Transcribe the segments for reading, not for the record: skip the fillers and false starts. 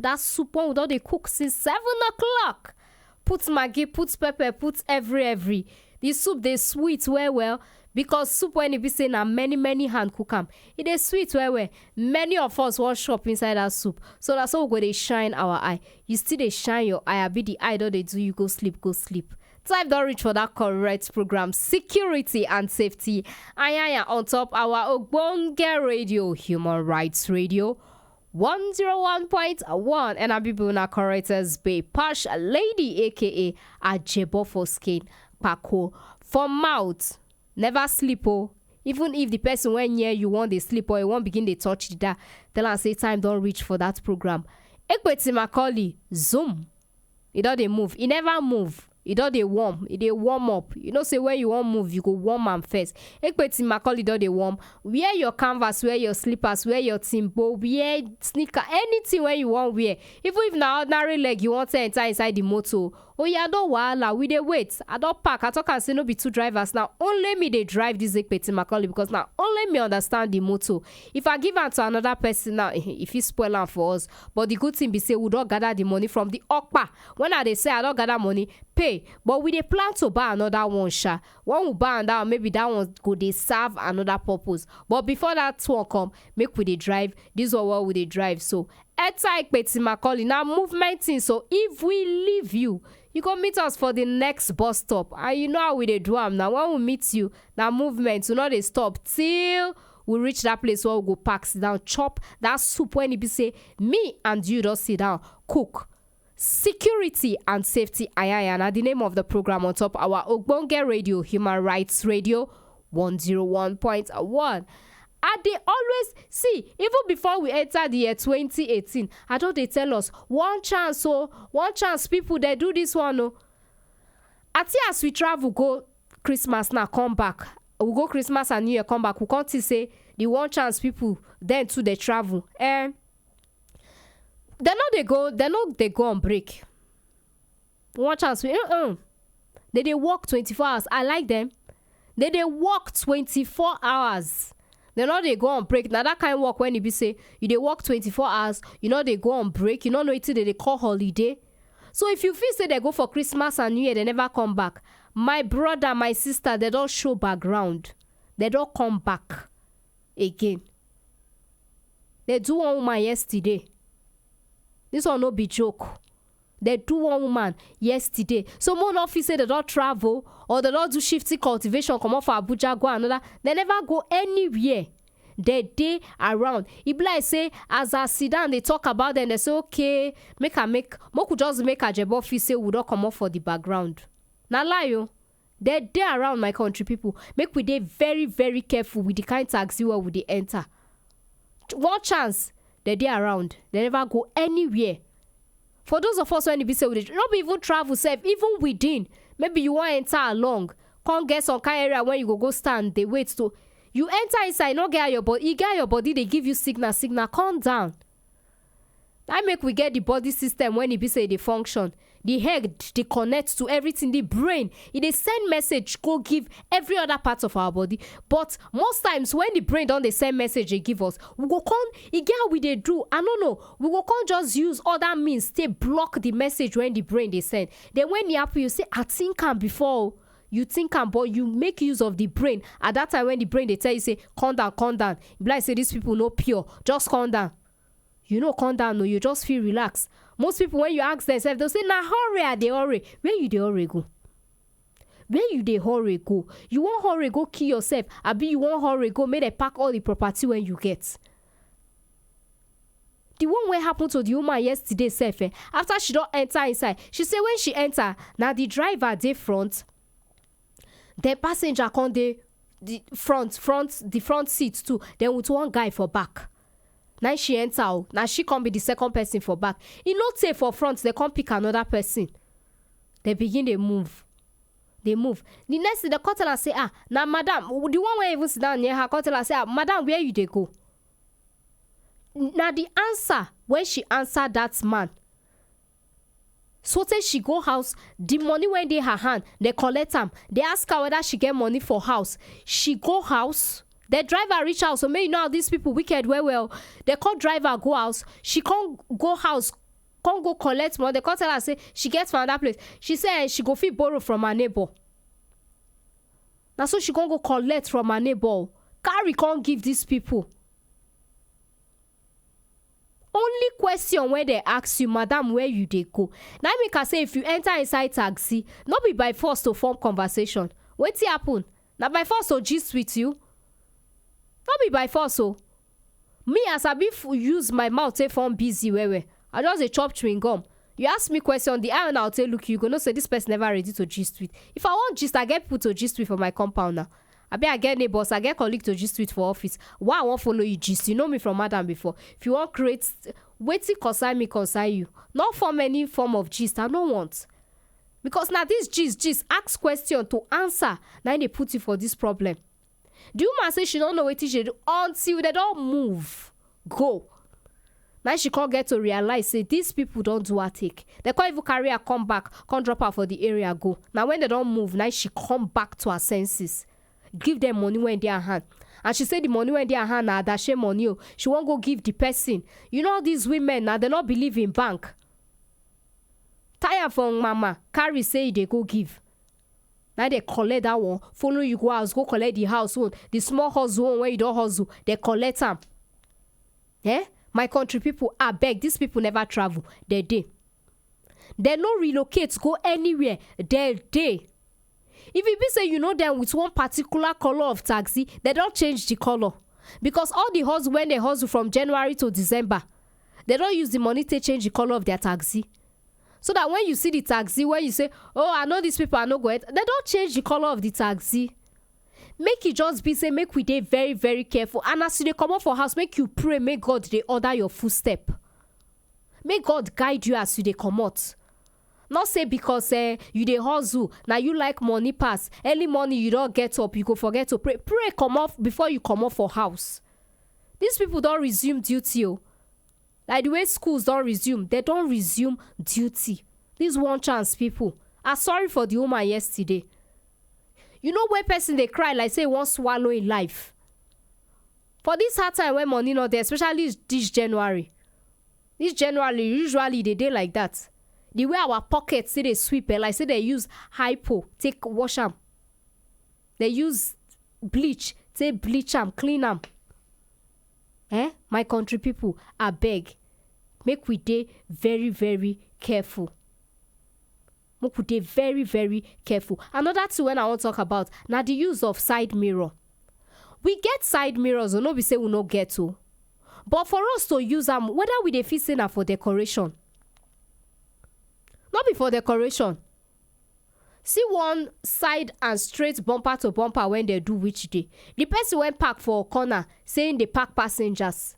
that soup when we don dey cook since 7 o'clock. Put maggi, put pepper, put every. The soup dey sweet well because soup when e be say na many hand cook am, e dey sweet well. Many of us wan chop inside that soup, so that's how we go dey shine our eye. You still dey shine your eye, abi the eye don dey do you go sleep. Time don reach for that correct program, security and safety. Ayanya on top our ogbonge radio, Human Rights Radio 101.1, and our people na correct as Bay Pash Lady, aka Ajebo for skin, Pako for mouth. Never sleep even if the person when near you want they sleep or you won't begin they touch that, tell and say time don't reach for that program. Ekweti Macaulay zoom, it don't they move, it never move. It don't they warm, it they warm up. You know, say when you want move, you go warm am first. Ekweti Macaulay don't they warm. Wear your canvas, wear your slippers, wear your timbo, wear sneaker, anything when you want wear. Even if na ordinary leg you want to enter inside the motor. Oh yeah, don't wahala, we dey wait. I don't park. I talk and say no be two drivers. Now only me they drive this Ekweti Macaulay because now only me understand the motor. If I give am to another person now, if he spoil am for us. But the good thing be say we don't gather the money from the okpa. When I they say I don't gather money, pay. But we dey plan to buy another one, sha. When we buy another, maybe that one go dey serve another purpose. But before that one come, make we dey drive. This is what we dey drive. So enter Ekweti Macaulay now movement thing. So if we leave you go meet us for the next bus stop. And you know how we dey do am now. When we meet you, now movement, you know they stop till we reach that place where we go park, sit down, chop that soup when it be say me and you don't sit down, cook. Security and safety, ayayana, the name of the program on top our ogbonge radio, Human Rights Radio 101.1. And they always see, even before we enter the year 2018, I thought they tell us one chance people they do this one. As we travel go Christmas now come back, we go Christmas and New Year come back, we can't say the one chance people then too they travel. They go on break. One chance they work 24 hours. I like them. They work 24 hours. They know they go on break. Now that kind of work when you be say you they work 24 hours, you know they go on break, you know it's they call holiday. So if you feel say they go for Christmas and New Year, they never come back. My brother, my sister, they don't show background. They don't come back again. They do one woman yesterday. This one no be joke. They do one woman yesterday. So more office say they don't travel or they don't do shifty cultivation, come off for Abuja, go another. They never go anywhere. They day around. It be like say as I sit down, they talk about them. They say okay, could just make a job office say we don't come off for the background. Now lie you. They day around my country people. Make we dey very very careful with the kind taxi where we dey enter. One chance they day around. They never go anywhere. For those of us when you be say we not be even travel safe, even within. Maybe you want to enter along, can't get some kind of area when you go stand, they wait to you enter inside, not get your body, you get your body, they give you signal, calm down. That make we get the body system when it be say they function. The head, they connect to everything, the brain, they send message, go give every other part of our body. But most times when the brain don't they send message they give us, we go come, get how we they do. I don't know, we go come just use other means to block the message when the brain they send. Then when you happen, you say, I think I'm before. You think I'm, but you make use of the brain. At that time when the brain they tell you, say, calm down. You like say these people no pure, just calm down. You know, calm down, no, you just feel relaxed. Most people, when you ask themselves, they'll say, nah, hurry, are they hurry? Where you they hurry go? Where you they hurry go? You want hurry go kill yourself? Abi you want hurry go make they pack all the property when you get? The one where happened to the woman yesterday, self, after she don't enter inside, she say when she enter, now the driver they front, the passenger come the front seat too. Then with one guy for back. Now she enter, now she can be the second person for back. E not say for front, they can't pick another person. They begin they move. The next thing, the customer say, now madam, the one where even sit down near her, customer say, madam, where you they go? Now the answer, when she answered that man, so say she go house, the money when they her hand, they collect them. They ask her whether she get money for house. She go house. The driver reach out. So may you know how these people wicked well. They call driver go house. She can't go house, can't go collect money. They can't tell her say she gets from another place. She said she go fit borrow from her neighbor. Now so she can't go collect from her neighbor. Carry can't give these people. Only question when they ask you, madam, where you dey go. Now me can say if you enter inside taxi, not be by force to form conversation. Wetin happen? Now by force to gist with you. Not be by force so. Me as I be use my mouth take form busy where I just a chop chewing gum. You ask me question, the eye I'll tell look, you gonna say this person never ready to gist with. If I want gist, I get people to gist with for my compound now. I get neighbors, I get colleague to gist with for office. Why I won't follow you gist? You know me from madam before. If you want create, waiting concern me, concern you. Not form any form of gist, I don't want. Because now this gist, ask question to answer. Now they put you for this problem. The woman say she don't know what she do until they don't move. Go. Now she can't get to realize, say, these people don't do her take. They can't even carry her, come back, can't drop her for the area, go. Now when they don't move, now she come back to her senses. Give them money when they are hand. And she said the money when they are hand now that she money. She won't go give the person. You know these women now, they not believe in bank. Tire from mama, carry say they go give. Now they collect that one, follow you go house, go collect the house one, the small house one where you don't hustle, they collect them. Eh? My country people, I beg, these people never travel. They no relocate, go anywhere. They. If you be say you know them with one particular color of taxi, they don't change the color. Because all the hustle, when they hustle from January to December, they don't use the money to change the color of their taxi. So that when you see the taxi, when you say, oh, I know these people are not going, they don't change the color of the taxi. Make it just be say, make we dey very, very careful. And as you dey come up for house, make you pray, make God dey order your footstep. Make God guide you as you dey come out. Not say because you dey hustle, now you like money pass. Early morning you don't get up, you go forget to pray. Pray come off before you come up for house. These people don't resume duty. Like the way schools don't resume, they don't resume duty. These one chance people are sorry for the woman yesterday. You know when person they cry like say one swallow in life. For this hard time when money not there, especially this January. This January usually they day like that. The way our pockets say they sweep it, like say they use hypo, take wash them. They use bleach, take bleach them, clean them. My country people, I beg, make we dey very, very careful. Make we dey very, very careful. Another thing when I want to talk about, now the use of side mirror. We get side mirrors, no be say we no get to. But for us to use them, whether we dey fit say na for decoration. Not be for decoration. See one side and straight bumper to bumper when they do which day. The person went park for a corner saying they park passengers.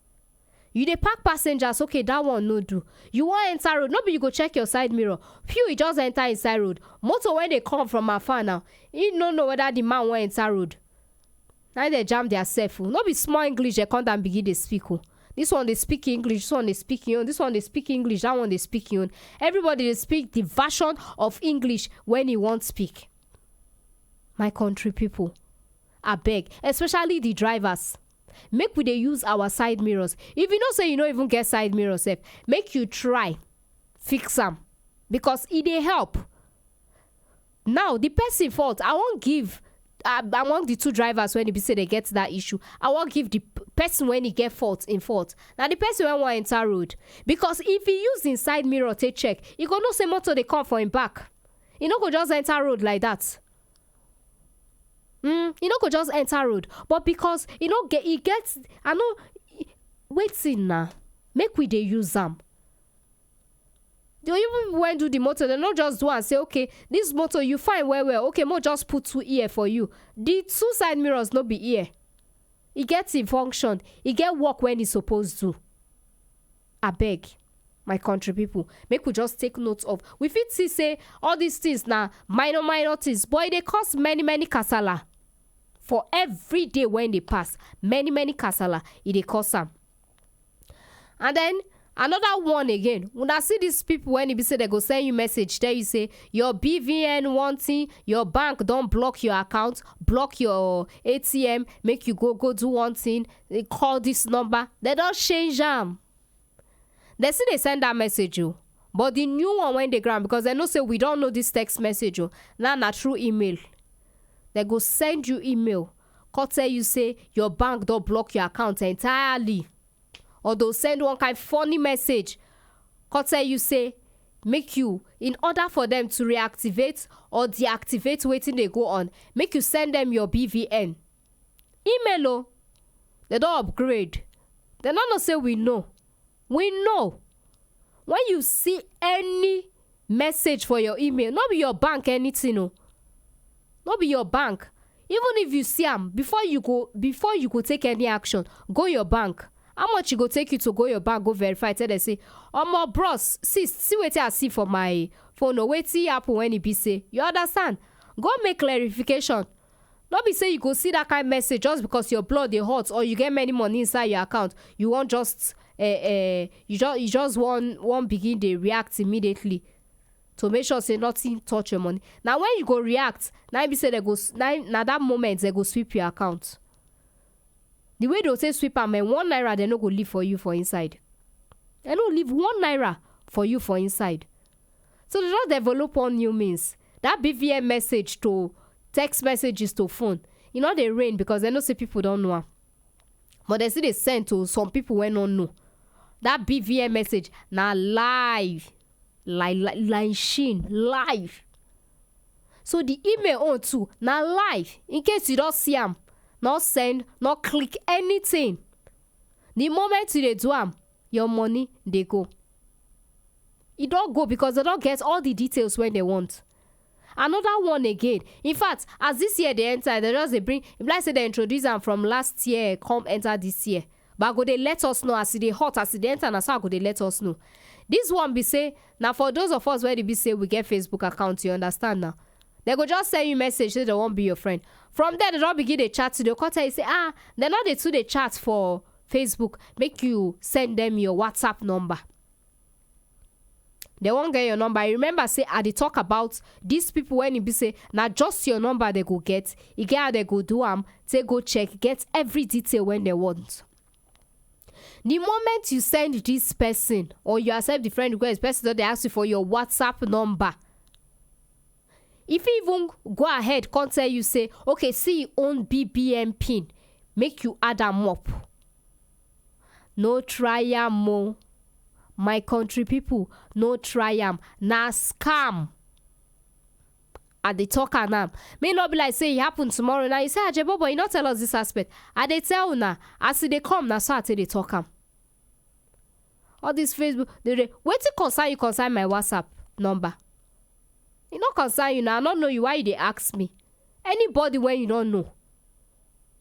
You dey park passengers, okay, that one no do. You want enter road, no be you go check your side mirror. Few you just enter inside road. Motor when they come from afar now, you don't know whether the man want enter road. Now they jam their self. No be small English they come and begin to speak. This one they speak English, this one they speak your own, this one they speak English, that one they speak your own. Everybody they speak the version of English when he won't speak. My country people, I beg, especially the drivers, make we they use our side mirrors. If you know say you don't even get side mirrors, make you try fix them because it they help. Now the person fault, I won't give. Among the two drivers when they say they get that issue, I won't give the person when he get fault in fault. Now the person when want enter road, because if he use inside mirror to check, he go no say motor they come for him back. He no go just enter road like that. He no go just enter road, but because he gets. I know. Waiting now, make we they use them. The people when do the motor, they not just do and say, okay, this motor you find well. Okay, more just put 2 ear for you. The 2 side mirrors not be ear. It gets in function. It get work when it's supposed to. I beg, my country people, make we just take notes of. We fit see say all these things now minor things, boy they cost many kasala. For every day when they pass, many kasala it they cost them. And then another one again, when I see these people when they say they go send you message, there you say your BVN wanting, your bank don't block your account, block your ATM, make you go do one thing, they call this number, they don't change them. They say they send that message you. But the new one when they grant, because they know say we don't know this text message, now na through email. They go send you email, come tell you say your bank don't block your account entirely. Or they'll send one kind funny message, come tell you say make you, in order for them to reactivate or deactivate waiting they go on, make you send them your BVN. Email oh. They don't upgrade. They don't say we know. We know. When you see any message for your email, not be your bank anything, no. Not be your bank. Even if you see them, before you go take any action, go your bank. How much it go take you to go your bank, go verify, tell them say, my bros, see what I see for my phone, or wait see happen when it be say. You understand? Go make clarification. Not be say you go see that kind of message just because your blood dey hot or you get many money inside your account. You want just you just want begin dey react immediately to make sure say nothing touch your money. Now when you go react, now be say they go now that moment they go sweep your account. The way they say sweep am, 1 naira they no go leave for you for inside. They no leave 1 naira for you for inside. So they just develop on new means. That BVM message to text messages to phone, they rain because they know say people don't know. But they see they send to some people when don't know. That BVM message now live sheen live. So the email on too now live. In case you don't see them, not send, not click anything. The moment you do them, your money they go. It don't go because they don't get all the details when they want. Another one again. In fact, as this year they enter, they just bring. If I say they introduce them from last year, come enter this year. But go they let us know as they hot, as they enter, and so go they let us know. This one be say now for those of us where they be say we get Facebook account, you understand now. They go just send you message say they won't be your friend. From there they don't begin the chat to the quarter. You say they're not the chat for Facebook. Make you send them your WhatsApp number. They won't get your number. I remember say I did talk about these people when it be say now just your number they go get. You get how they go do they go check, get every detail when they want. The moment you send this person or you accept the friend request, person they ask you for your WhatsApp number. If you even go ahead, can't tell you say, okay, see your own BBM pin, make you add them up. No try more. My country people, no try na scam. At the talk and may not be like say it happen tomorrow. Now you say Ajebo, but you not tell us this aspect. And they tell na as they come now, so I tell they talk all this Facebook, they wait to concern my WhatsApp number. You not concern you now. I don't know you why they ask me. Anybody when you don't know,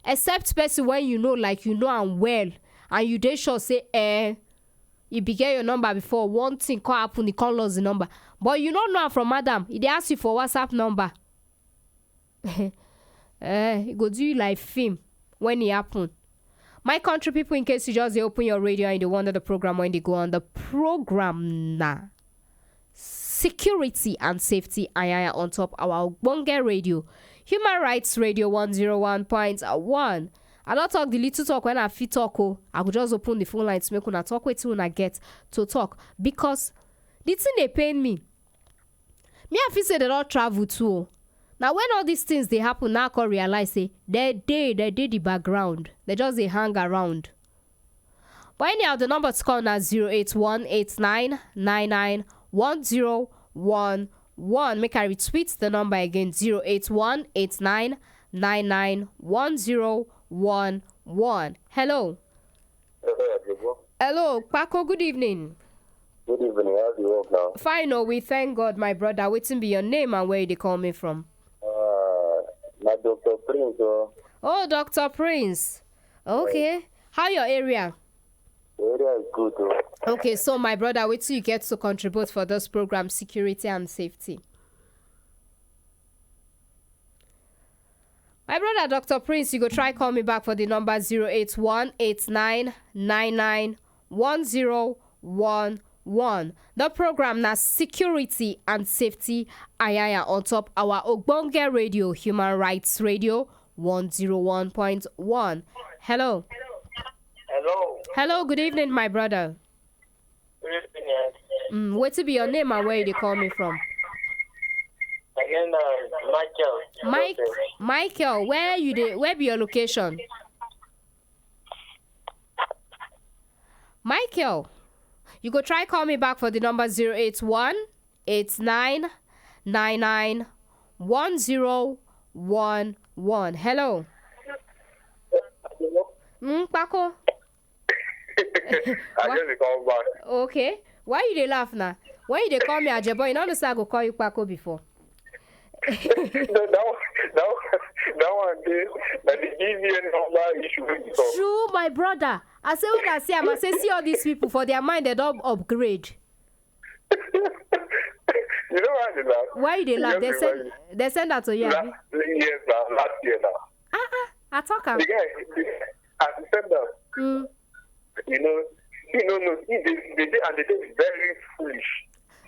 except person when you know, like I'm well, and you they sure say you began your number before, one thing can happen, you can't lose the number. But you don't know from madam. If they ask you for WhatsApp number, it go do you like film when it happen. My country people, in case you just open your radio and they wonder the program when they go on the program now. Security and safety on top our Bonge radio. Human Rights Radio 101.1. I don't talk the little talk when I fit talk. I could just open the phone line to make una talk with when I get to talk. Because the thing they pain me. Me I feel say they don't travel too. Now when all these things they happen, now I can realize say they did the background. They just they hang around. But anyhow, the number to call now 08189991011. Make I retweet the number again 08189991011. Hello. Hello, Paco, good evening. Good evening, how's you work now? Fine, we thank God, my brother. Waiting be your name and where they call me from? My Dr. Prince. Oh, Dr. Prince. Okay. Yes. How your area? The area is good. Okay, so my brother, wait till you get to contribute for this program, security and safety. My brother, Dr. Prince, you go try call me back for the number 08189991011. The program na security and safety on top our Ogbonge radio, Human Rights Radio 101.1. Hello. Hello. Hello, good evening, my brother. Good evening. What to be your name and where you call me from? Again, Michael. Michael, where be your location? Michael, you go try call me back for the number 081-89-99-1011. Hello. Paco. I just call back. Okay. Why you dey laugh now? Why you dey call me Ajebo? You know I go call you Paco before. No, that one day, that the BVN number issue. True, my brother. I say what I say, see all these people for their mind they don't upgrade. You know why they laugh? Why they laugh? They send that to you. Yes, last year now. I talk The guy, as he said that, they say very foolish.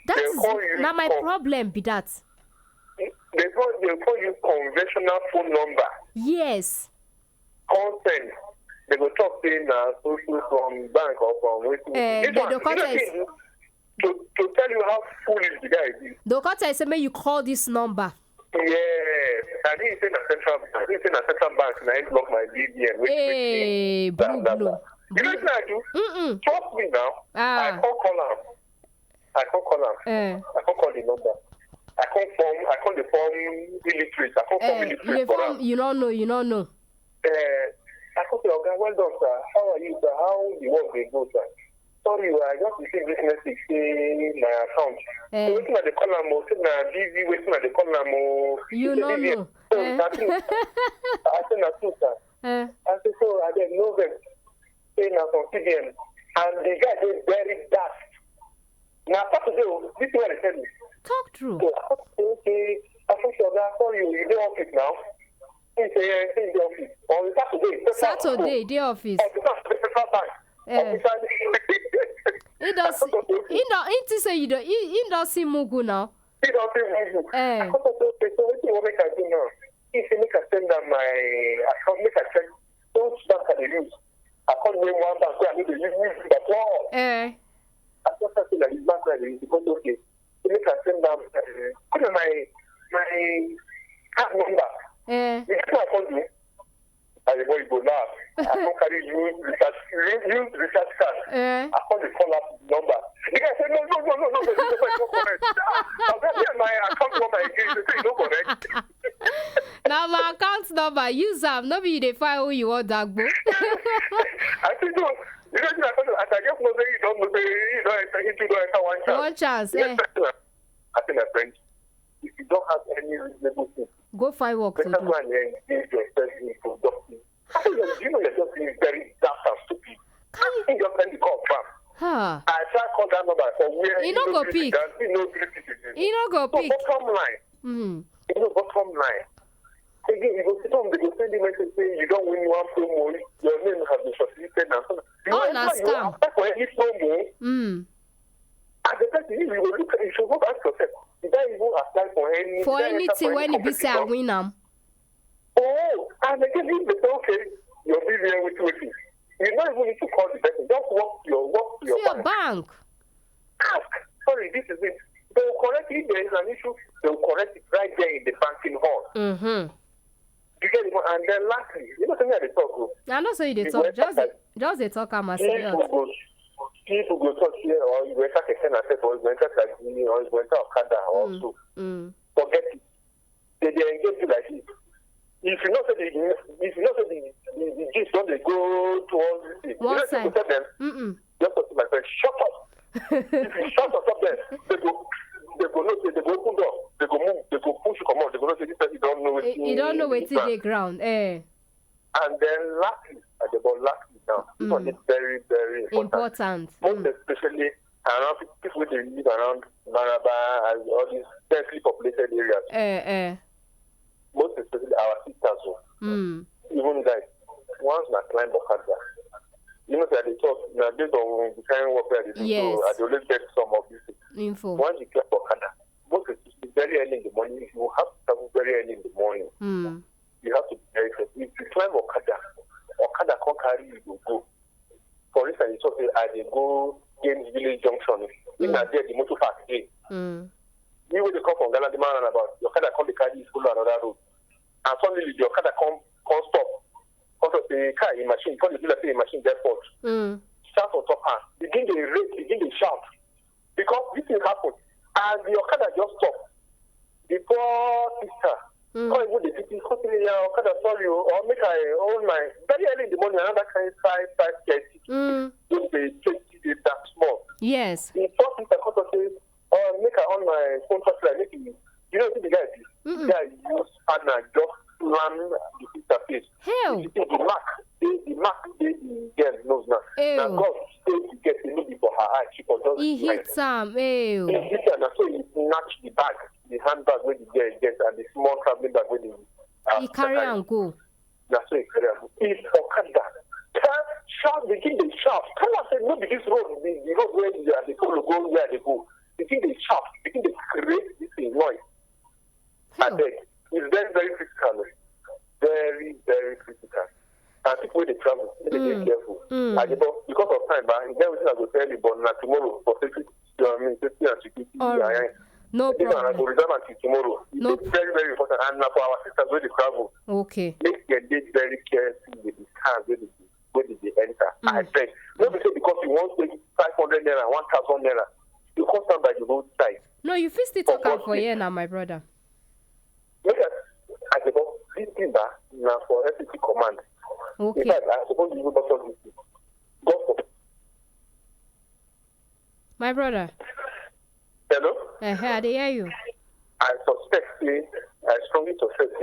That's not my problem, be that. They call you conventional phone number. Yes. Consent. They go talk saying social from bank or from they don't to tell you how foolish the guy is. The contact say you call this number. Yes. I didn't say central bank. And I block my BBN. Hey, blue. You know what I do? Trust me now. I can't call him. I can't call the number. I call the form illiterate. I can't form illiterate. You don't know. I can't say, okay, well done, sir. How are you, sir? How the work they go, sir? Sorry, I just received this message saying my account. So waiting at the column, saying I'm busy, waiting at the column. You don't know. I said, that's true, sir. I said, so I didn't know them. Saying I'm from CBN. And the guy is very daft. Now, Saturday, this is what they tell me. Talk true. So, okay, I think you're sorry, you're in the office now. He said, yeah, in the office. On Saturday, the office. He say you don't. He don't see Mugu now. He don't see Mugu. So what do you want me to do now? He said, make I send them my account, make I check. Don't bank at the use. I can't name one bank where I need to use that all. I just have to like this bank where I use because okay. So make I send them my card number. You know what I can't do? I boy go laugh. I can't carry use research card. I can't call up number. The guy said, no, this is not correct. I'll get my account number again. They say, no correct. Now my account number, use them. No be they find who you want that book. I think no. You know, I just know that you don't enter one chance. One chance, I think my friend, if you don't have any reasonable thing, go find work to do. Go and engage yourself in productive. You know you're just being very daft and stupid. Can you just send the call back? I try to call that number for where you don't go pick. You don't go pick. Bottom line. Bottom line. Again, you go sit home, they go send you message saying you don't win one promo, your name has been shortlisted and so on. You apply for any promo. As a person, you will look at it, you should go ask yourself, did I even apply for any for anything when you be say I win them? Oh, and again, if they say, okay, you're busy with it. You don't even need to call the person. Just walk to your bank. Ask. Sorry, this is it. They will correct it. If there is an issue, they will correct it right there in the banking hall. You get it? And then lastly, you know something they talk. I don't say they talk. Just they talk. I'm people go talk here, or you enter a senate, or you enter Kajini, or you enter Okada, also. Forget it. They engage you like this. If you know that the gist don't they go towards this, you know what you tell them? Just to my friend, shut up. If you shut up there, they go not say, they go open door, they go move, they go push you come out, they go not say this person don't know it. You don't know what's in the ground, And then lastly now, this one is very, very important. Most especially around people they live around Maraba and all these densely populated areas. Most especially our sisters, even guys, once I climb Okada, you know that they talk, now based on the kind of work that they do, so I always get some of this info. Once you climb Okada, most especially very early in the morning, you have to travel very early in the morning. You have to be very careful. If you climb Okada can't carry you to go. For instance, you talk, I go Games Village Junction. If I na there the motor park dey. You wey dey come from Ghana, the man about your Okada come dey carry you follow another road, and suddenly the Okada come stop. Come to say car in machine, come dey do like say a machine get fault. Start on top hand, begin dey rage, begin dey shout because this thing happen, and the Okada just stop. The poor sister. Come even the people come to me, Okada, sorry, or make I own my very early in the morning, another kind of 5:30. Just the 20 days that small. Yes. The poor sister come to say, make I own my phone first, like make you know who the guy is. The guy use partner just slam the sister face. Hell. The mark, the girl knows now. Now God stay to get the maybe for her eye. She can just he hits him. Ew. He hit her, so he snatched the bag. The handbag where the girl gets and the small traveling bag where the he carry and go. That's what he carry and go. It's Okada. Shout, begin to shout. Tell us that no, this road, the road where they follow go where they go. Begin to shout, begin to create this noise. I beg. It's very, very critical. Very, very critical. And people when they travel, they be careful. Because of time, but everything I go tell you, but not tomorrow for safety. You know what I mean? Safety and security. All right. No problem. I will reserve until tomorrow. No. It's very, very important. And for our sisters when they travel, okay. Make their date very careful with the cars when they enter. I beg. Not because you want to take 500 naira, 1,000 naira. You come stand by the roadside. No, you feel still talk out for here now, my brother. Look at, I suppose this thing now for FCC command. Okay. In fact, I suppose you will not talk this. Go for. My brother. Hello? I hear you. I strongly suspect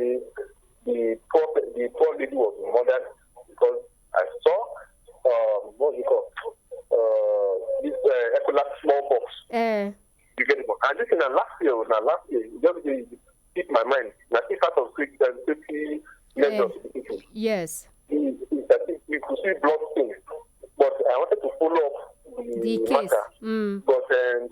the poor lady was murdered because I saw what do you call this Ebola smallpox. You get it? And this is last year, it just hit my mind. Now, it's part of safety measures. Yes. We could see blood stains, but I wanted to follow up the case. Matter. But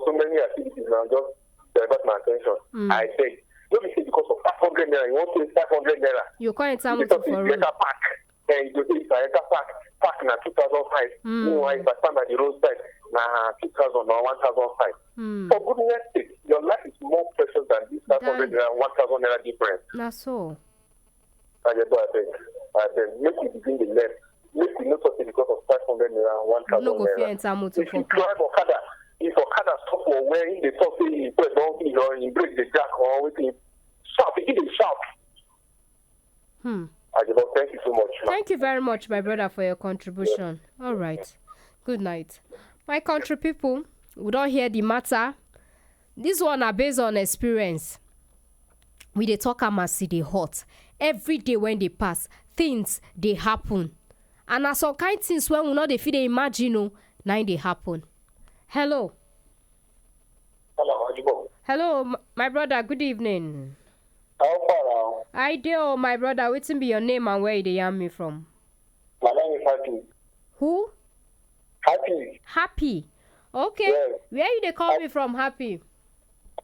so many activities now just divert my attention. I beg. Don't be say because of 500 naira, you want to pay 500 naira. You can't tell me for road. Park. And you say if I enter park na 2,005. Meanwhile, if I stand by the roadside, na 2,000 or 1,005. For goodness sake, your life is more precious than this 500 naira, 1,000 naira difference. That's so. I beg. Make you begin the left. Make you not talk because of 500 naira, 1,000 naira. If you drive Okada, if Okada stop for where they talk, he put donkey, he break the jack or everything, shout, begin to shout. Thank you so much. Thank you very much, my brother, for your contribution. Yeah. All right. Good night. My country people, we don't hear the matter. This one are based on experience. We dey talk am as e dey hot. Every day when they pass, things they happen. And as some kind things when we not dey fit dey imagine, now they happen. Hello. Hello, my brother. Good evening. How far? I do, my brother. Wetin be your name and where you dey yarn me from? My name is Happy. Who? Happy. Happy. Okay. Yes. Where you dey call me from, Happy?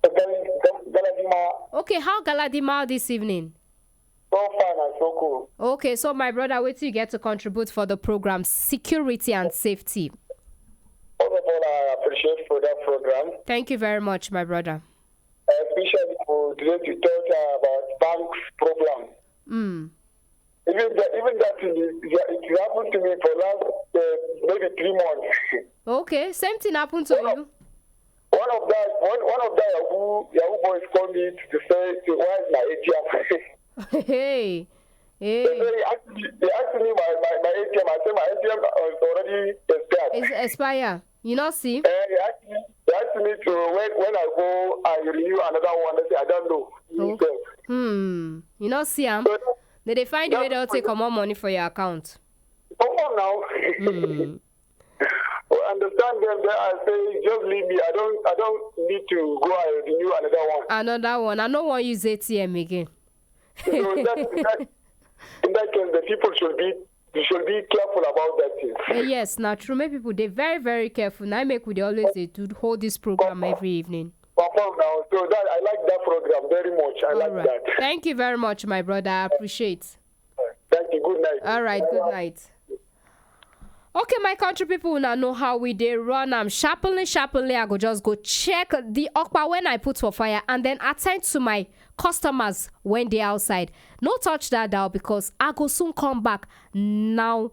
Galadima. Okay, how Galadima this evening? So fine and so cool. Okay, so my brother, what you get to contribute for the program, security and safety? First of all, I appreciate for that program. Thank you very much, my brother. Especially for today to talk about bank problem. Even that it happened to me for last maybe 3 months. Okay, same thing happened to you. One of the Yahoo boys called me to say, why is my ATM? Hey. They asked me my ATM. I said my ATM is already expired. It's expired. You not see? They asked me to when I go and renew another one. I said I don't know. Okay. You not see them? They find the way they'll take more money for your account. Come on now. Well, understand them there and say just leave me. I don't need to go and renew another one. Another one. I don't want to use ATM again. So in that case, the people should be careful about that thing. Yes, not true. Many people, they're very, very careful. Now I make we always say to hold this program every evening. Now. So that I like that program very much. I like that. Thank you very much, my brother. I appreciate. Thank you. Good night. All right. Good night. Okay, my country people now know how we dey run am. Sharply, I go just go check the okpa when I put for fire and then attend to my customers when they outside. No touch that dial because I go soon come back. Now.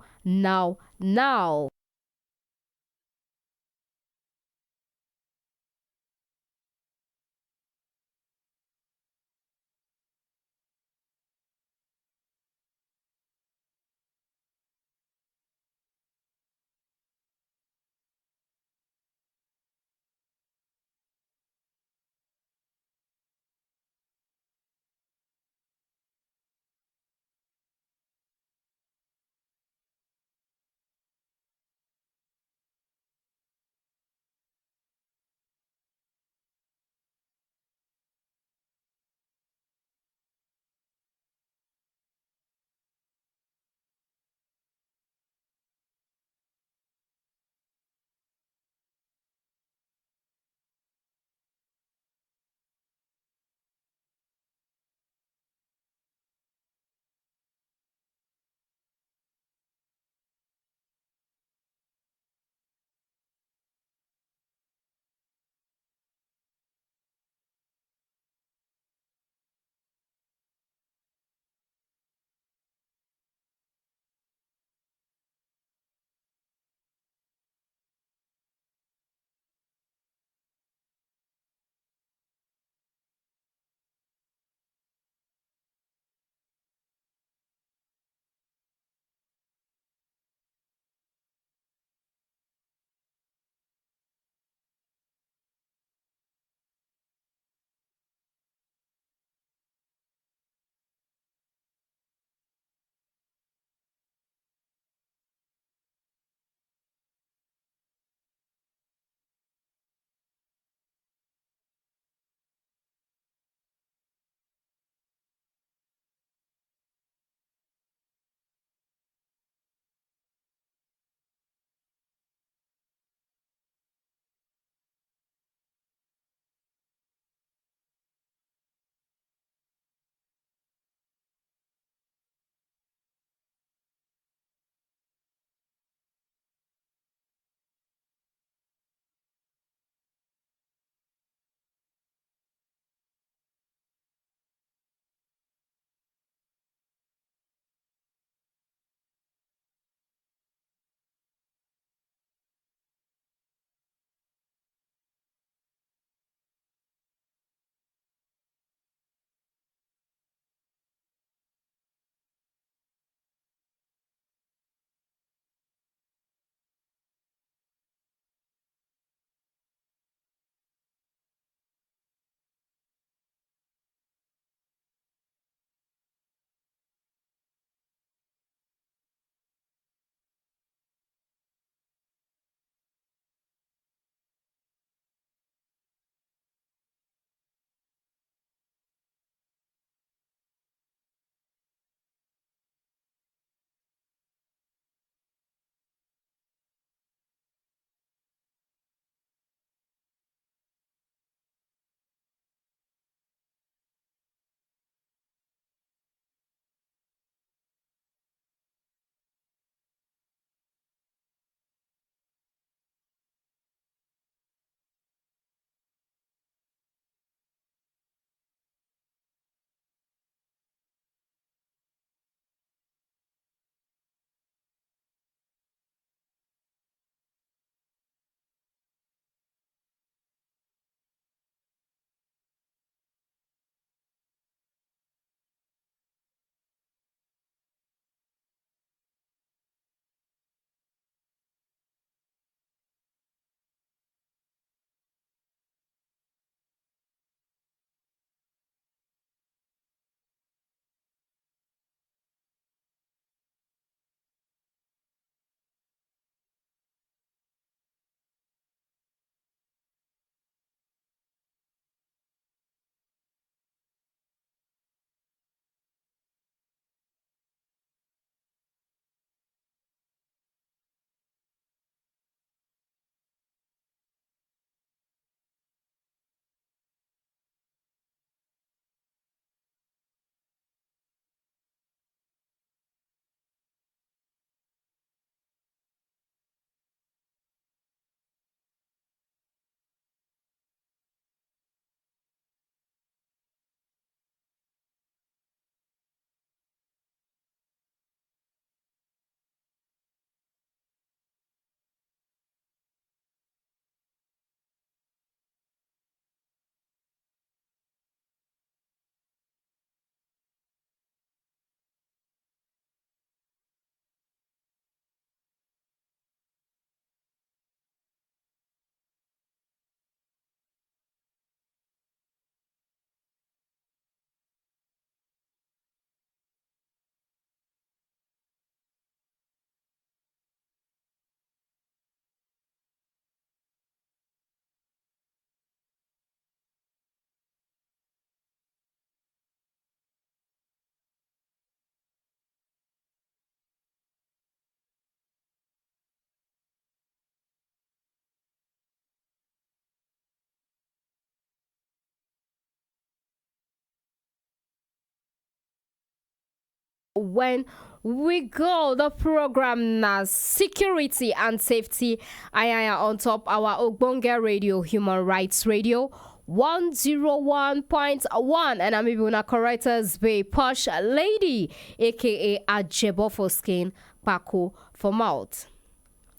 when we go. The program now security and safety. I am on top our Ogbonge radio, Human Rights Radio 101.1, and I'm even a correctors be posh lady, aka Ajebo for skin, Paco for mouth.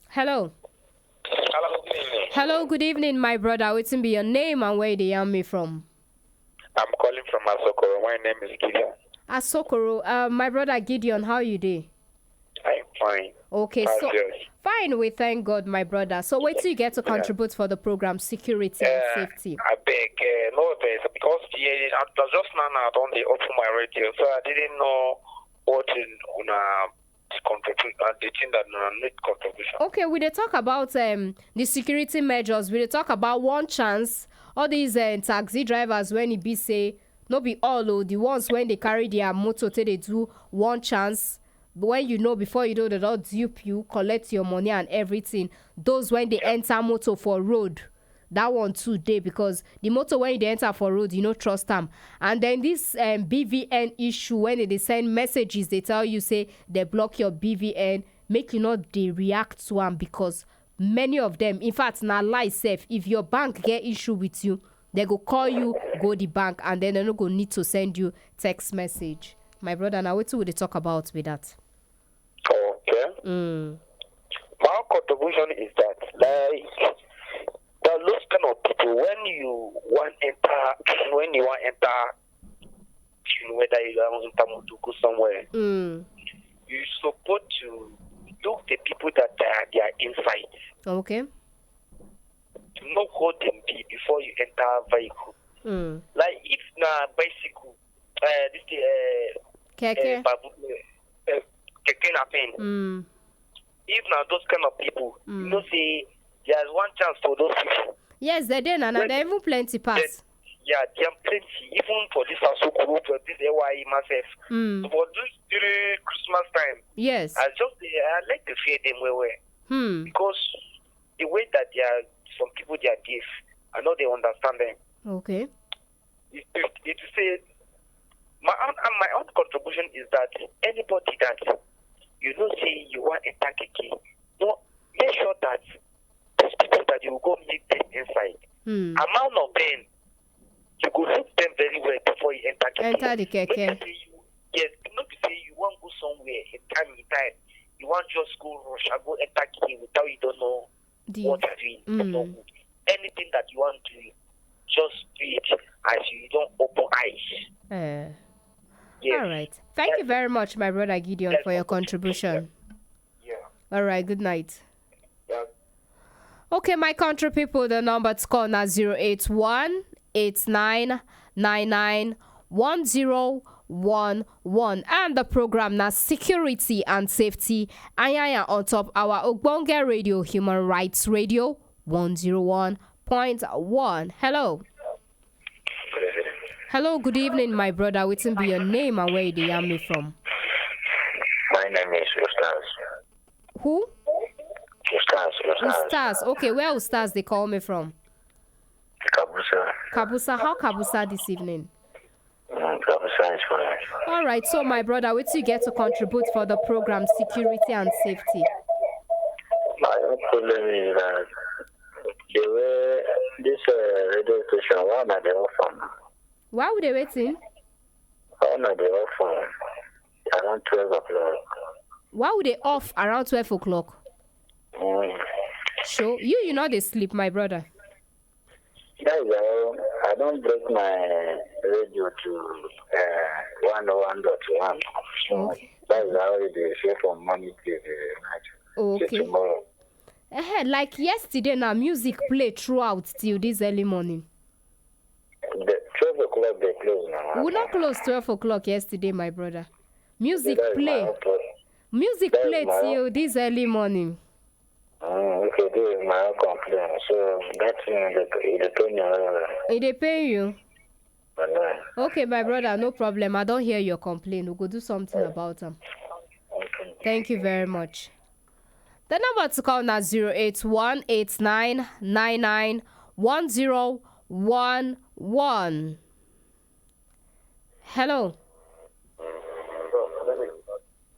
Hello. Hello, good evening, my brother. What's be your name and where they are me from? I'm calling from Asokoro. My name is Gideon. Asokoro, my brother Gideon, how you do? I'm fine. Okay, so fine, we thank God, my brother. So wait till you get to contribute for the program security and safety. I beg, no, because just now I don't open my radio, so I didn't know what in contribute the thing that need contribution. Okay, we dey talk about the security measures. We dey talk about one chance. All these taxi drivers when it be say no be all the ones when they carry their motor till they do one chance. But when you know before you know they don't dupe you, collect your money and everything. Those when they enter motor for road, that one too dey because the motor when they enter for road, you no trust them. And then this BVN issue when they send messages, they tell you say they block your BVN, make you not they react to them because many of them, in fact, now lie safe. If your bank get issue with you, they go call you, go the bank, and then they no go need to send you text message. My brother, now what will they talk about with that? Okay. My contribution is that like those kind of people when you want enter whether you want to go somewhere, you supposed to look the people that they are inside. Okay. To not hold them before you enter vehicle. Like if na bicycle, keke napin. If now those kind of people, you know, say there's one chance for those people. Yes, they did, and they even plenty pass. Yeah, there are plenty. Even for this also group, this AYE myself. For this during Christmas time. Yes. I like to fear them well. Because the way that they are, some people they are deaf. I know they understand them. Okay. It said my own contribution is that anybody that you know say you want to enter keke, no, make sure that those people that you will go meet them inside. Amount of them, you go look them very well before you enter keke. Enter the keke. Yes, not to say you want to go somewhere in time. You want just go rush and go enter keke without you don't know what you're doing. Anything that you want to do, just do it as you don't open eyes. Yes. All right. Thank you very much, my brother Gideon, for your contribution. Yeah. All right. Good night. Yeah. Okay, my country people, the number to call now 081-8999-1011, and the program now security and safety. I am on top our Ogbonge radio, Human Rights Radio 101.1. Hello. Hello, good evening, my brother. What's be your name and where you are me from? My name is Ustaz. Who? Ustaz. Ustaz. Okay, where Ustaz they call me from? Kabusa. Kabusa. How Kabusa this evening? Kabusa is fine. All right, so my brother, what you get to contribute for the program security and safety? My own problem is that the way this radio station, why are they off? Why would they waiting? Why are they off around 12 o'clock? Why would they off around 12 o'clock? Sure, you know they sleep, my brother. That's all. I don't break my radio to 101.1. So Okay. that's how it is here from morning to night. Okay. Till tomorrow. Like yesterday now, music play throughout till this early morning. The 12 o'clock they close now. We not close 12 o'clock yesterday, my brother. Music That is my play. own pro- Music that is play my till this early morning. Okay, this is my own complaint. So that's it depends on They pay you. the Okay, my brother, no problem. I don't hear your complaint. We'll go do something about them. Okay. Thank you very much. The number to call now 081-8999-1011. Hello.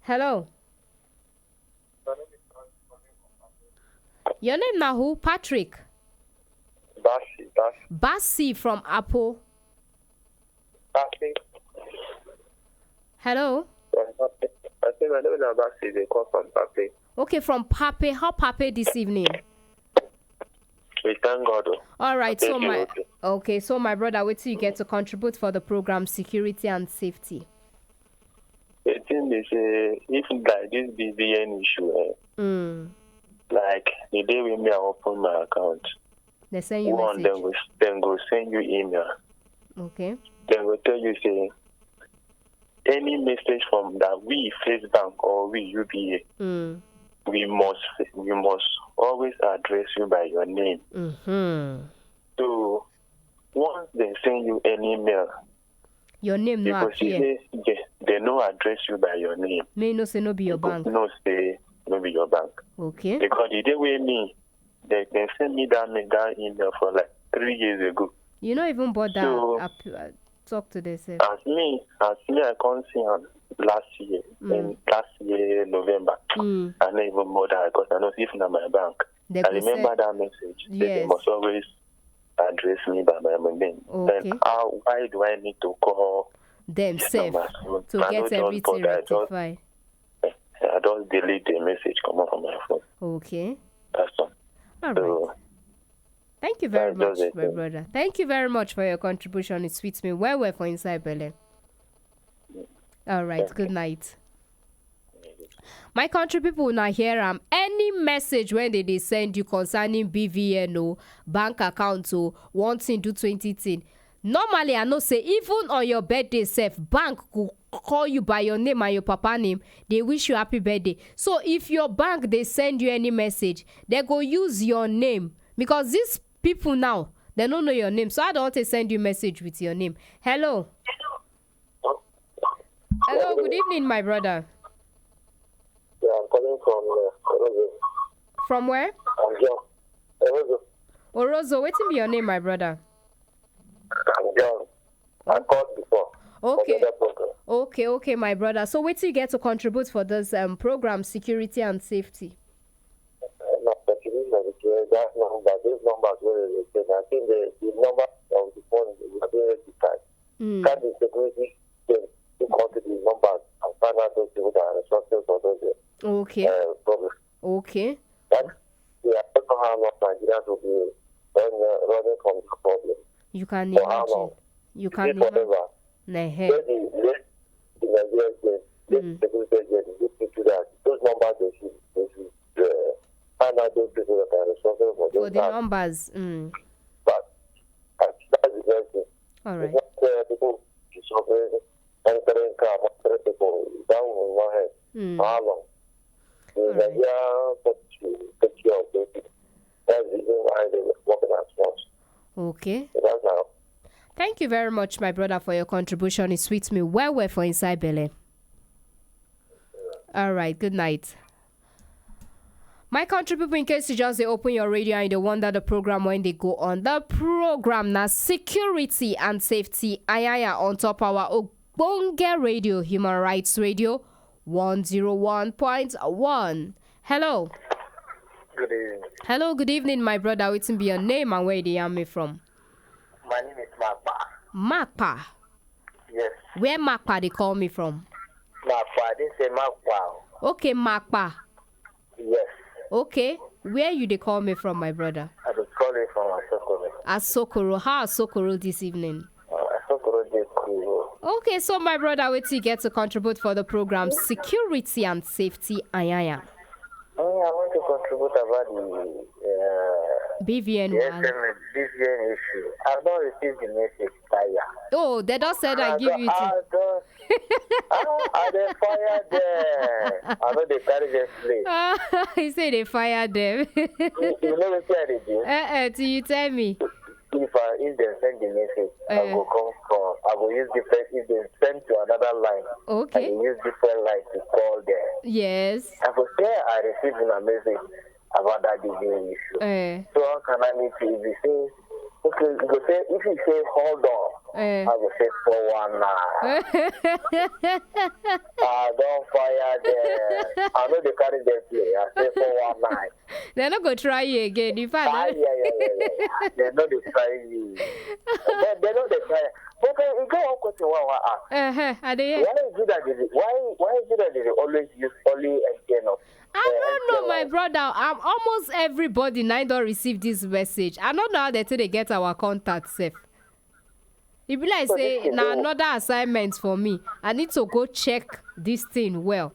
Hello. Your name now who? Patrick. Bassi from Apple. Bassi. Hello. I think my name is Bassi. They call from Pape. Okay, from Pape. How Pape this evening? We thank God. All right. So my brother, wait till you get to contribute for the program security and safety. The thing is, if like this BVN issue, like the day when I open my account, they send you message. Then go send you email. Okay. Then will tell you say any message from that we Face Bank or we UBA, we must always address you by your name. So once they send you an email, your name no appear. They no address you by your name. May no say no be your bank. No say no be your bank. Okay. Because the day with me, they sent me that email for like 3 years ago. You not even bother talk to themselves. As me, I can't see last year, November. I never even bother because I know if not my bank. I remember that message. They must always address me by my name. Okay. Then why do I need to call themselves to get everything rectified? I just delete the message come out from my phone. Okay. That's all. All right. Thank you very much, my brother. Thank you very much for your contribution. It sweets me well for Inside Belly. All right. Good night. My country people will not hear any message when they send you concerning BVN or bank account or wanting to do 2010. Normally, I know say even on your birthday self, bank could call you by your name and your papa name. They wish you happy birthday. So if your bank they send you any message, they go use your name because these people now they don't know your name. So I don't want to send you message with your name. Hello. Hello. Good evening, my brother. Yeah, I'm calling from Orozo. From where? I'm John. Orozo. Orozo, what's be your name, my brother? I'm John. I called before. Okay, my brother. So wait till you get to contribute for this program, security and safety. That number, these numbers were listed. I think the number of the phone is very different. That is security to call to these numbers and find out those people that are responsible for those problems. Okay. I don't know how long Nigerians will be running from the problem. You can imagine. You can imagine. Those numbers they should find out those people that are responsible for those. For the numbers. But that's the best thing. All right. People entering car, people down on one head. How long? Take care of it. That's the reason why they were working as much. Okay. So that's how. Thank you very much, my brother, for your contribution. It sweets me well for Inside Belly. All right. Good night. My country people, in case you just open your radio and they wonder the program when they go on. The program now security and safety. Ayaya on top our Ogbonge radio, Human Rights Radio 101.1. Hello. Good evening. Hello, good evening, my brother. What's be your name and where they are me from? My name is Makpa. Makpa? Yes. Where Makpa they call me from? Makpa, I didn't say Makpa. Okay, Makpa. Yes. Okay. Where you they call me from, my brother? I was calling from Asokoro. Asokoro. How Asokoro this evening? Asokoro is cool. Okay, so my brother, wait till you get to contribute for the program security and safety. Ayaya. I want to contribute about the BVN one. BVN issue. I don't receive the message fire. Oh, they don't say I give you I they fire them. I know they carry them play. He said they fired them. You know what they do? Do you tell me? If they send the message, I will come from. I will use different. If they send to another line, okay. I will use different lines to call them. Yes. I will say I received a message about that BVN issue. So how can I meet you? If you say, okay, you say if you say hold on, I will say 419. Don't fire them. I know they carry their play. I say 419. They're not going to try you again. In fact, yeah. They know they try you. They know they try. But you go on question what I ask. Why is it that they always use only MTN? I don't know, my brother. Almost everybody now don't receive this message. I don't know how they get our contact safe. It be like say now another assignment for me. I need to go check this thing well.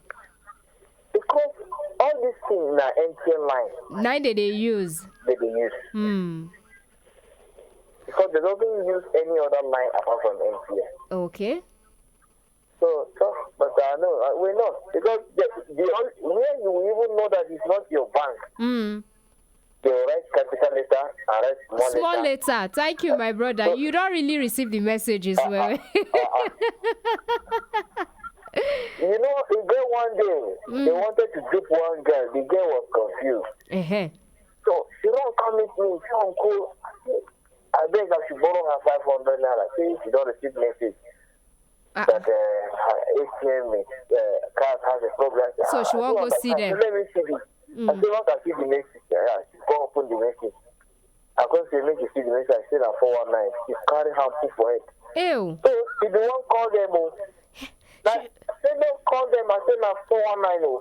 Because all these things na MTN line. Now they use. They use. Because they don't use any other line apart from MTN. Okay. So, but I know we know because where you even know that it's not your bank. You write capital letter and write small letter. Thank you, my brother. So, you don't really receive the messages well. You know, a girl one day they wanted to dupe one girl. The girl was confused. So she don't come with me. She don't call. I beg I should borrow her 500 naira. Say she don't receive message. That her ATM card has a problem. So she won't go see them. Let me see it. I say, once I see the message, she go open the message. I go say, make you see the message. I say, that 419. She carry her put for it. Ew. So if you won't call them, say don't call them. I say, that 419.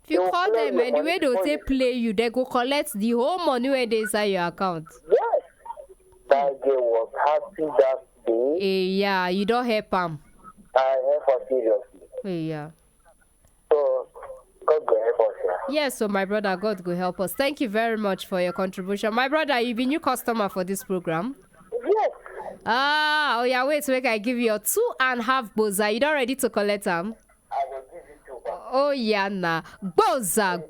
If you call them and the way they say play you, they go collect the whole money where they inside your account. Yes. That girl was happy that day. Yeah, you don't help them. I help her seriously. Yeah. So, God will help us. Yes, so my brother, God will help us. Thank you very much for your contribution. My brother, you've been new customer for this program? Yes. Wait, I give you 2.5 boza. You not ready to collect them? I will give it to her. Oh, yeah, nah. Boza.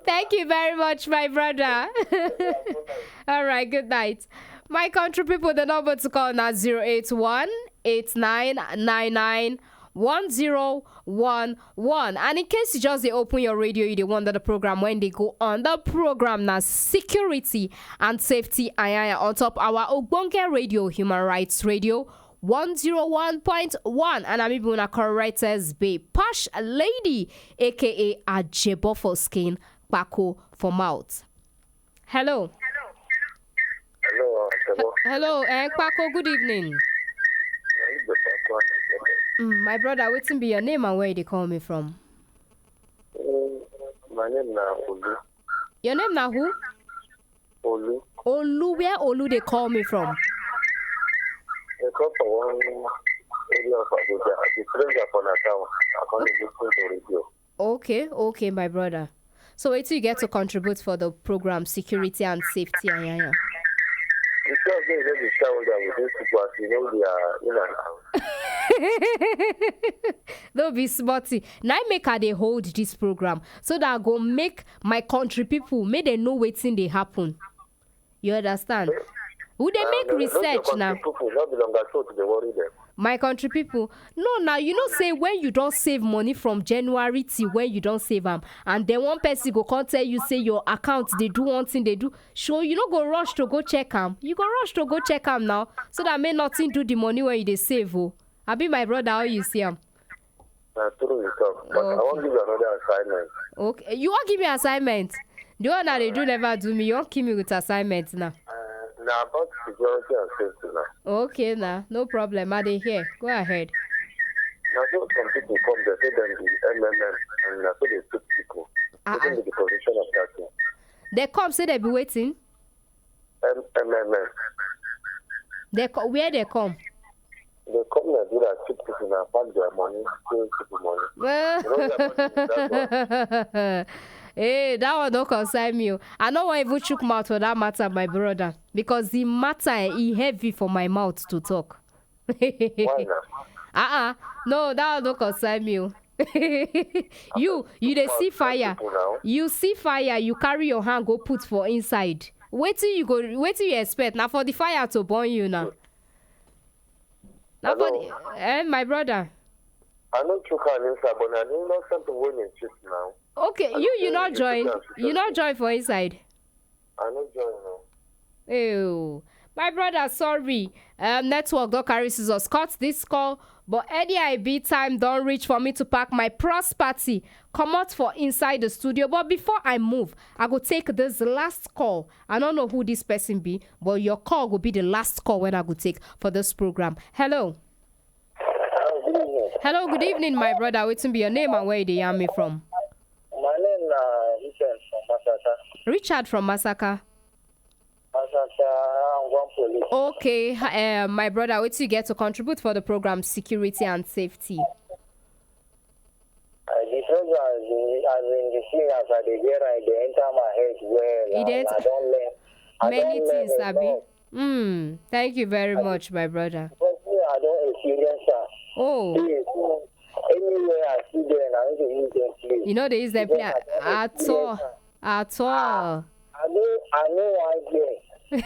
Thank you very much, my brother. All right, good night. My country people, the number to call now 081-8999-1011. And in case you just open your radio, you wonder the program when they go on the program now security and safety on top our Ogbonge radio, Human Rights Radio 101.1. And I'm even a correct as be Pash Lady, aka Ajebo for skin, Bako for mouth. Hello. Hello, Kwako, good evening. My brother, what's be your name and where they call me from? My name is Olu. Your name now who? Olu. Olu, where Olu they call me from? They come from one area of Abuja. The stranger for Natal. I can't listen to radio. Okay, my brother. So wait till you get to contribute for the program security and safety. Because they let me show that with these people, you know, they are in and out. Don't be smarty. Now make her they hold this program so that I go make my country people may they know what's in they happen. You understand? Would they make research now? My country people. No, now you know say when you don't save money from January till when you don't save them, and then one person go can't tell you say your account they do one thing they do. Sure, you don't go rush to go check them. You go rush to go check them now, so that may nothing do the money when you they save. Oh, I be my brother. How you see him? True, but okay. I won't give you another assignment. Okay, you won't give me assignment. The one that they do never do me. You won't give me with assignments now. Now about security and safety now. Okay, now no problem. Are they here? Go ahead. Now so some people come, they say them the MMM, and now so they took people. They the position of that thing. They come, say they be waiting. MMM. Where they come? They come and do that, keep people now, pack their money, steal people money. Hey, that one don't concern me. I don't want even chook mouth for that matter, my brother. Because the matter is heavy for my mouth to talk. Why not? No, that one don't concern me. you they see fire. You see fire, you carry your hand, go put for inside. Wait till you expect. Now for the fire to burn you now. Now for my brother. I know you can inside, but I don't know something when it's just now. Okay, you not join. You not join for inside. I not join now. Ew. My brother, sorry. Network don't carry scissors. Cut this call. But any IB time don't reach for me to pack my property. Come out for inside the studio. But before I move, I go take this last call. I don't know who this person be, but your call will be the last call when I go take for this program. Hello. Hello, good evening, my brother. What's be your name and where you hear me from? My name is Richard from Masaka. Richard from Masaka. Police. Okay, my brother, what you get to contribute for the program security and safety? The program has been the thing as I they enter my head well. I don't learn. Many things, Abi. Thank you very much, my brother. I don't experience that. Oh. Anywhere I see them, I don't use them play. You know they use them play at all. At all. I know I get. You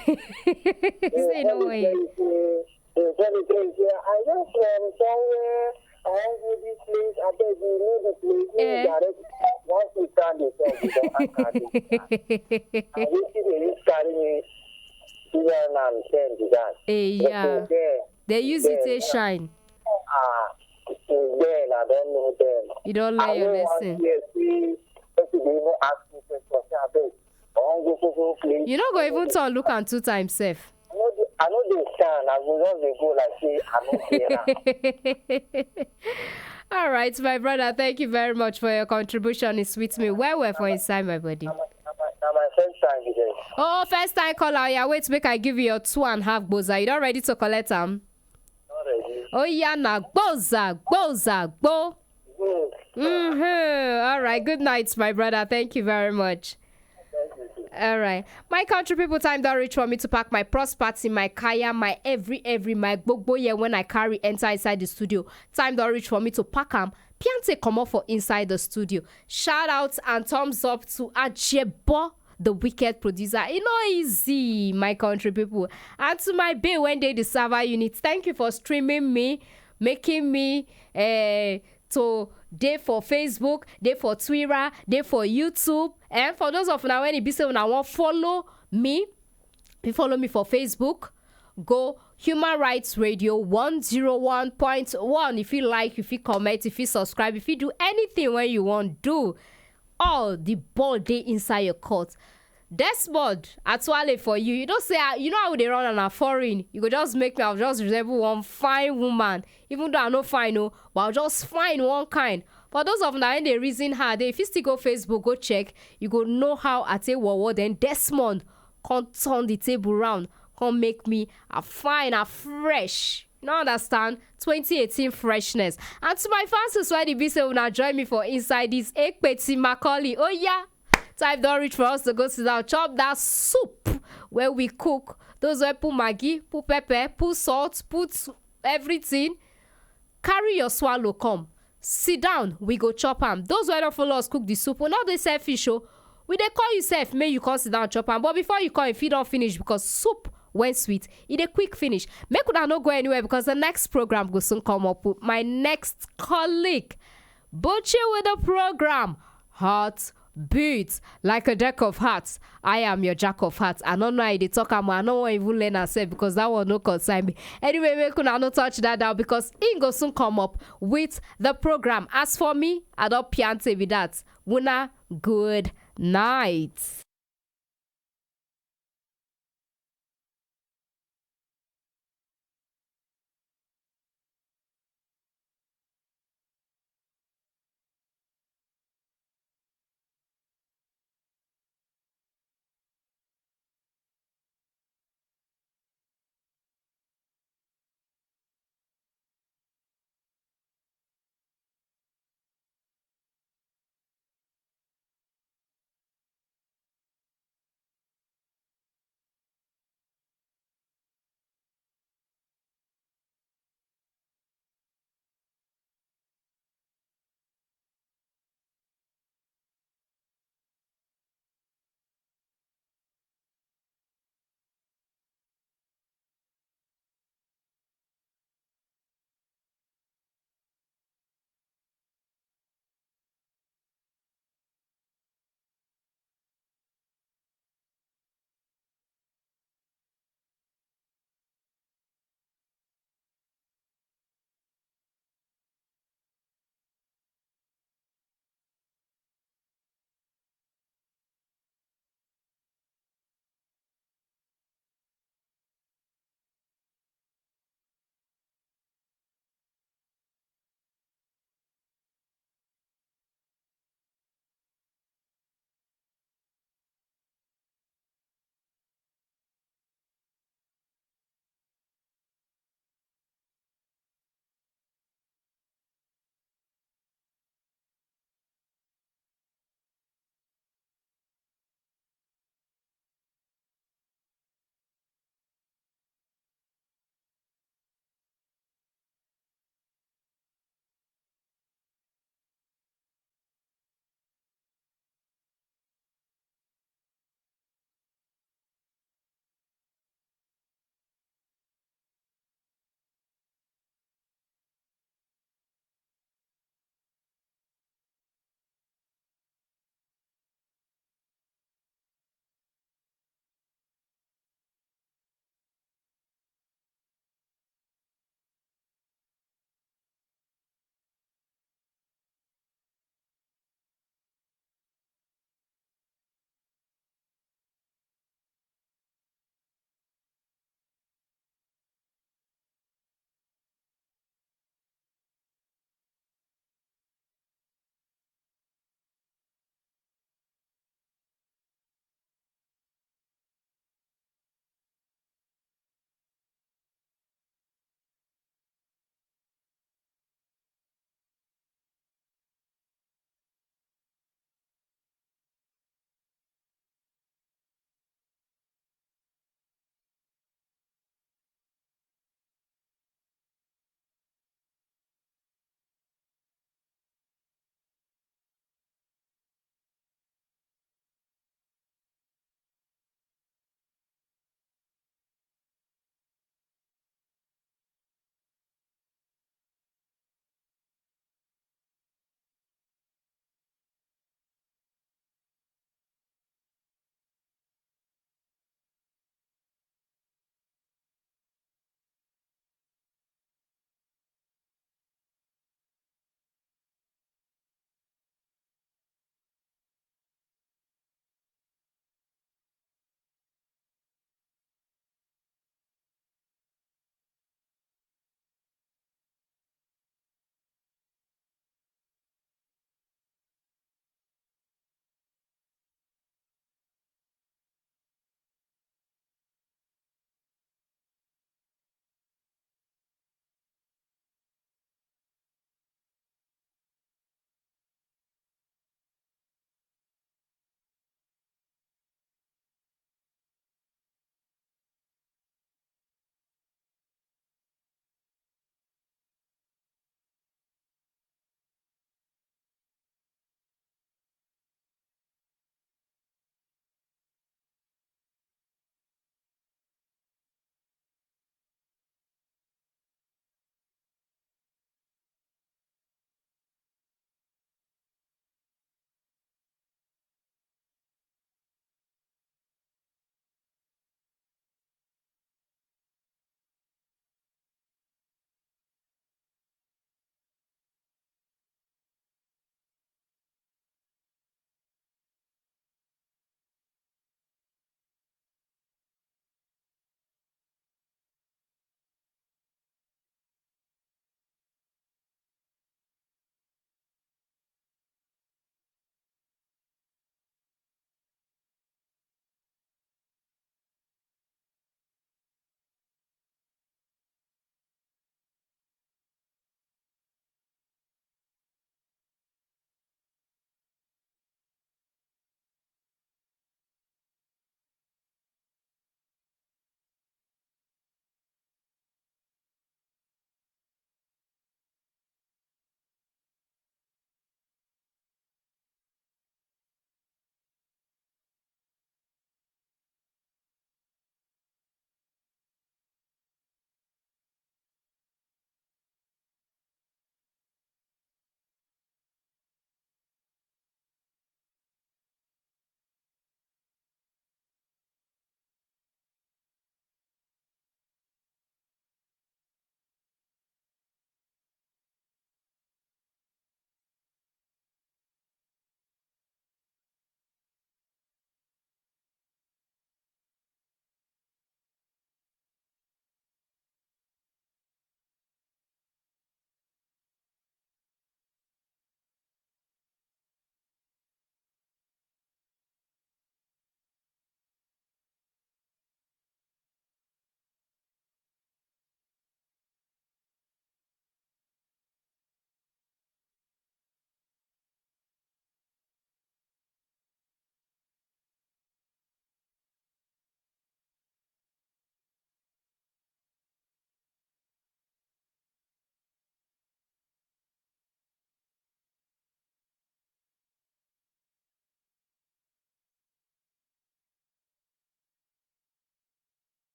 say no way. I just from somewhere. I want to this place. I beg you, know the place. Once we stand the song, we don't it. I wish they carry me 2010 to that. Yeah. They use it to shine. Then I don't know them. You don't learn your lesson. You don't go even turn look and 2 times safe. I know they stand. I will just go like say I'm not there. All right, my brother. Thank you very much for your contribution. It's with me. Where were for inside my body? Now my first time today. Oh, first time caller. Yeah, wait, make I give you your 2.5 boza. You not ready to collect them? Not ready. Oh yeah, na boza, bo. All right. Good night, my brother. Thank you very much. All right, my country people, time don't reach for me to pack my property, my kaya, my every my gbogbo yeah when I carry enter inside the studio. Time don't reach for me to pack them. Piante come up for inside the studio. Shout out and thumbs up to Ajebo, the wicked producer. You know, easy, my country people, and to my bay when they the server unit. Thank you for streaming me, making me to day for Facebook, day for Twitter, day for YouTube. And for those of now when it be say when I want follow me, you follow me for Facebook, go Human Rights Radio 101.1. If you like, if you comment, if you subscribe, if you do anything when you want do, all the ball day inside your court. Desmond, actually for you, you don't say you know how they run on a foreign. You could just make me, I'll just resemble one fine woman, even though I'm not fine, no, but I'll just find one kind. For those of now, they reason hard. If you still go Facebook, go check, you go know how I say what then Desmond can turn the table round, can make me a fine, a fresh. You know, understand? 2018 freshness. And to my fans, why the be say when I join me for inside this Ekpeti Macaulay. Oh yeah. Time don't reach for us to go sit down, chop that soup where we cook. Those where put maggi, put pepper, put salt, put everything. Carry your swallow, come. Sit down, we go chop am. Those where don't follow us cook the soup, we not they say fish, oh. We they call yourself, may you come sit down chop am. But before you come, if you don't finish, because soup went sweet, it a quick finish. Make una not go anywhere because the next program will soon come up with my next colleague. Butcher with the program. Hot beats like a deck of hearts. I am your jack of hearts. I don't know how they talk am. I don't want even learn and say because that one no concern me. Anyway, we could not touch that down because it go soon come up with the program. As for me, I don't piante with that. Una good night.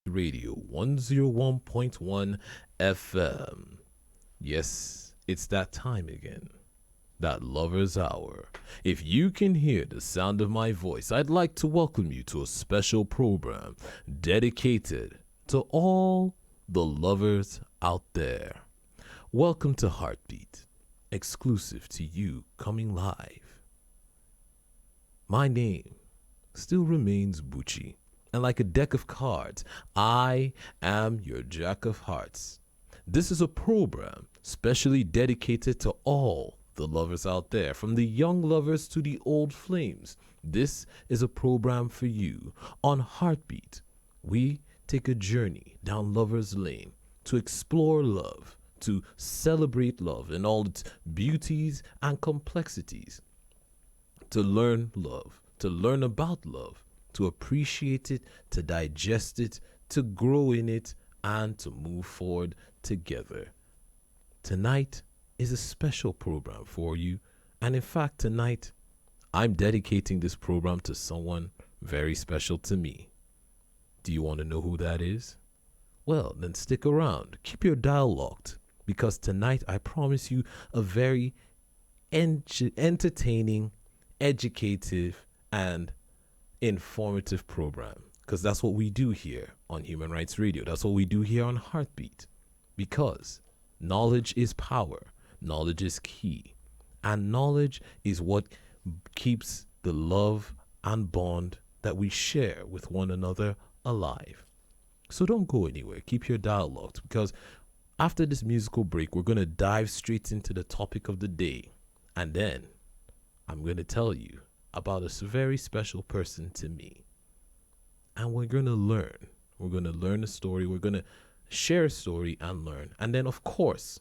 Radio 101.1 FM. Yes, it's that time again. That lover's hour. If you can hear the sound of my voice, I'd like to welcome you to a special program dedicated to all the lovers out there. Welcome to Heartbeat, exclusive to you, coming live. My name still remains Bucci, and like a deck of cards, I am your Jack of Hearts. This is a program specially dedicated to all the lovers out there, from the young lovers to the old flames. This is a program for you. On Heartbeat, we take a journey down lover's lane to explore love, to celebrate love in all its beauties and complexities, to learn love, to learn about love, to appreciate it, to digest it, to grow in it, and to move forward together. Tonight is a special program for you, and in fact, tonight I'm dedicating this program to someone very special to me. Do you want to know who that is? Well, then stick around. Keep your dial locked, because tonight I promise you a very entertaining, educative, and informative program, because that's what we do here on Human Rights Radio. That's what we do here on Heartbeat, because knowledge is power, knowledge is key, and knowledge is what keeps the love and bond that we share with one another alive. So don't go anywhere. Keep your dial locked, because after this musical break, we're going to dive straight into the topic of the day, and then I'm going to tell you about a very special person to me. And we're going to learn. We're going to learn a story. We're going to share a story and learn. And then, of course,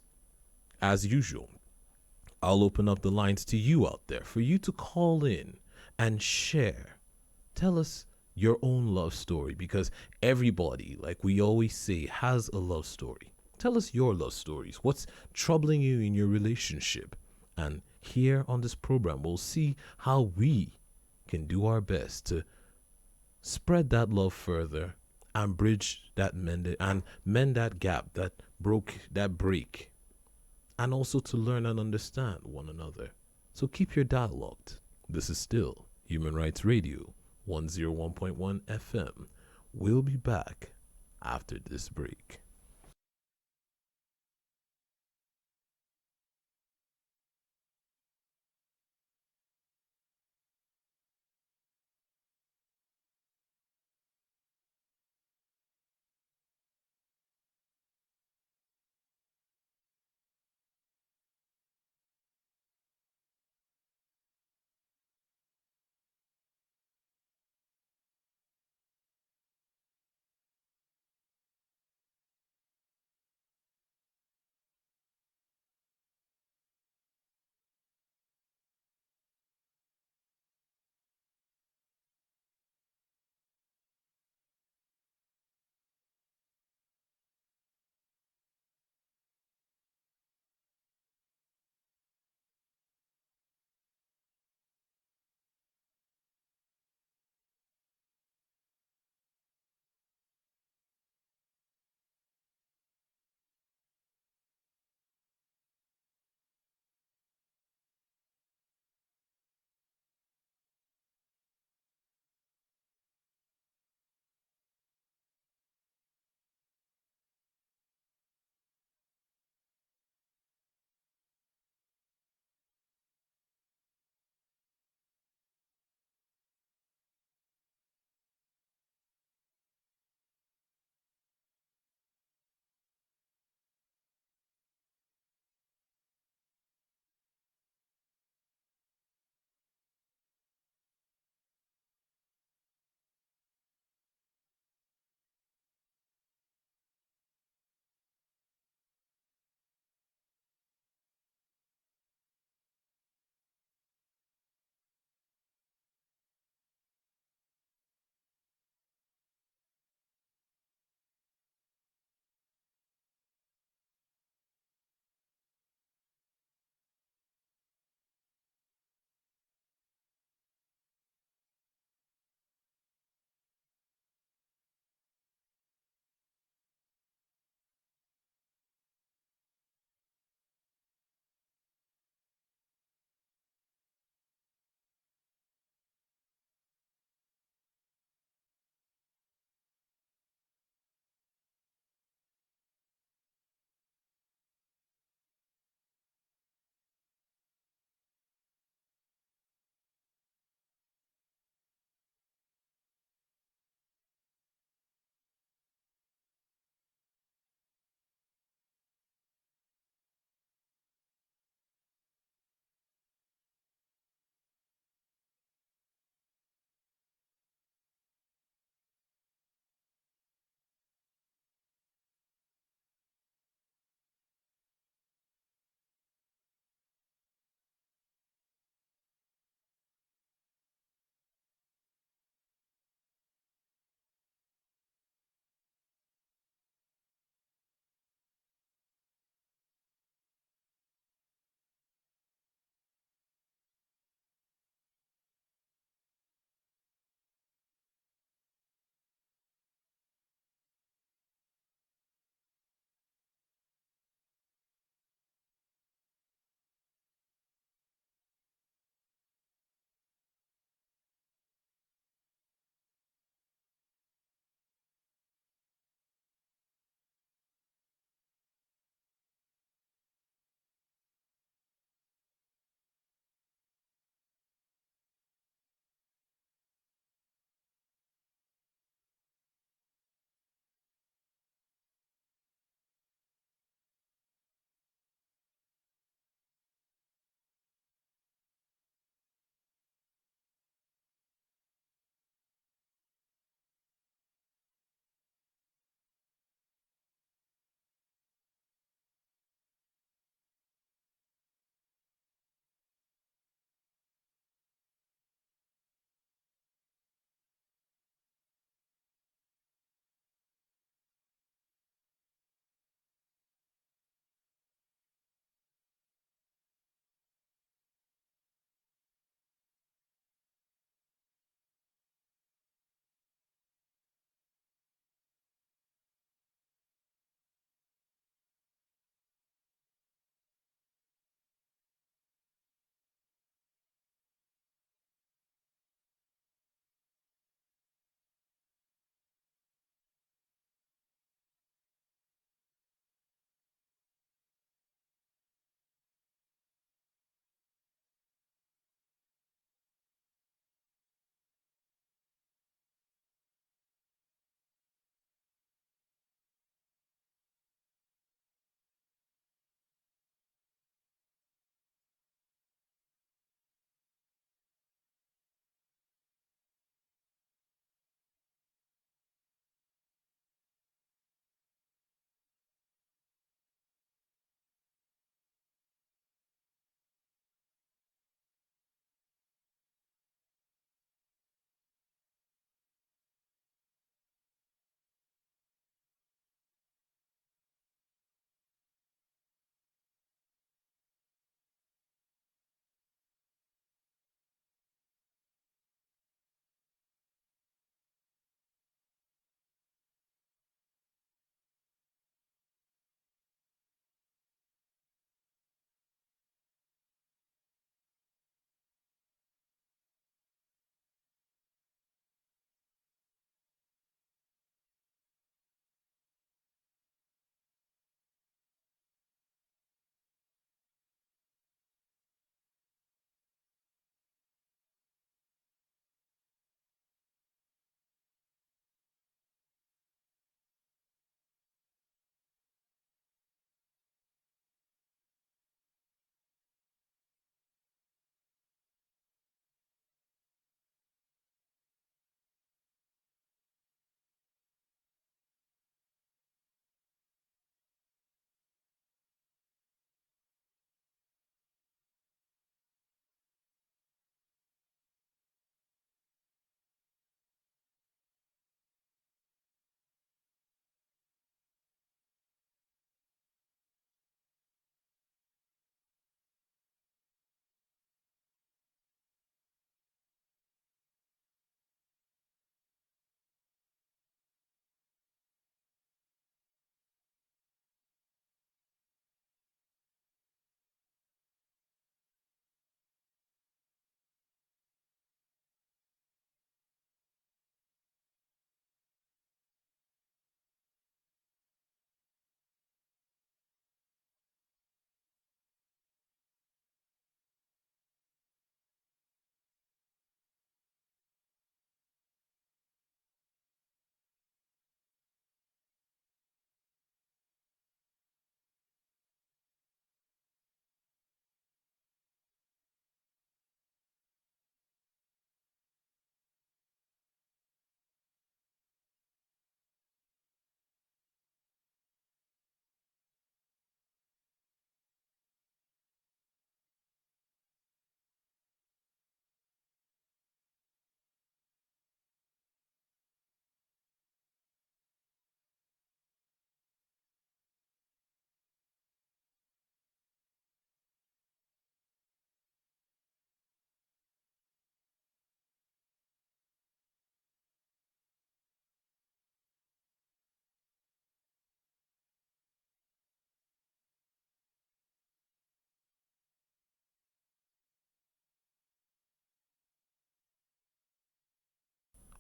as usual, I'll open up the lines to you out there for you to call in and share. Tell us your own love story, because everybody, like we always say, has a love story. Tell us your love stories. What's troubling you in your relationship? And here on this program, we'll see how we can do our best to spread that love further and bridge that mend that gap, that break, and also to learn and understand one another. So keep your dial locked. This is still Human Rights Radio 101.1 FM. We'll be back after this break.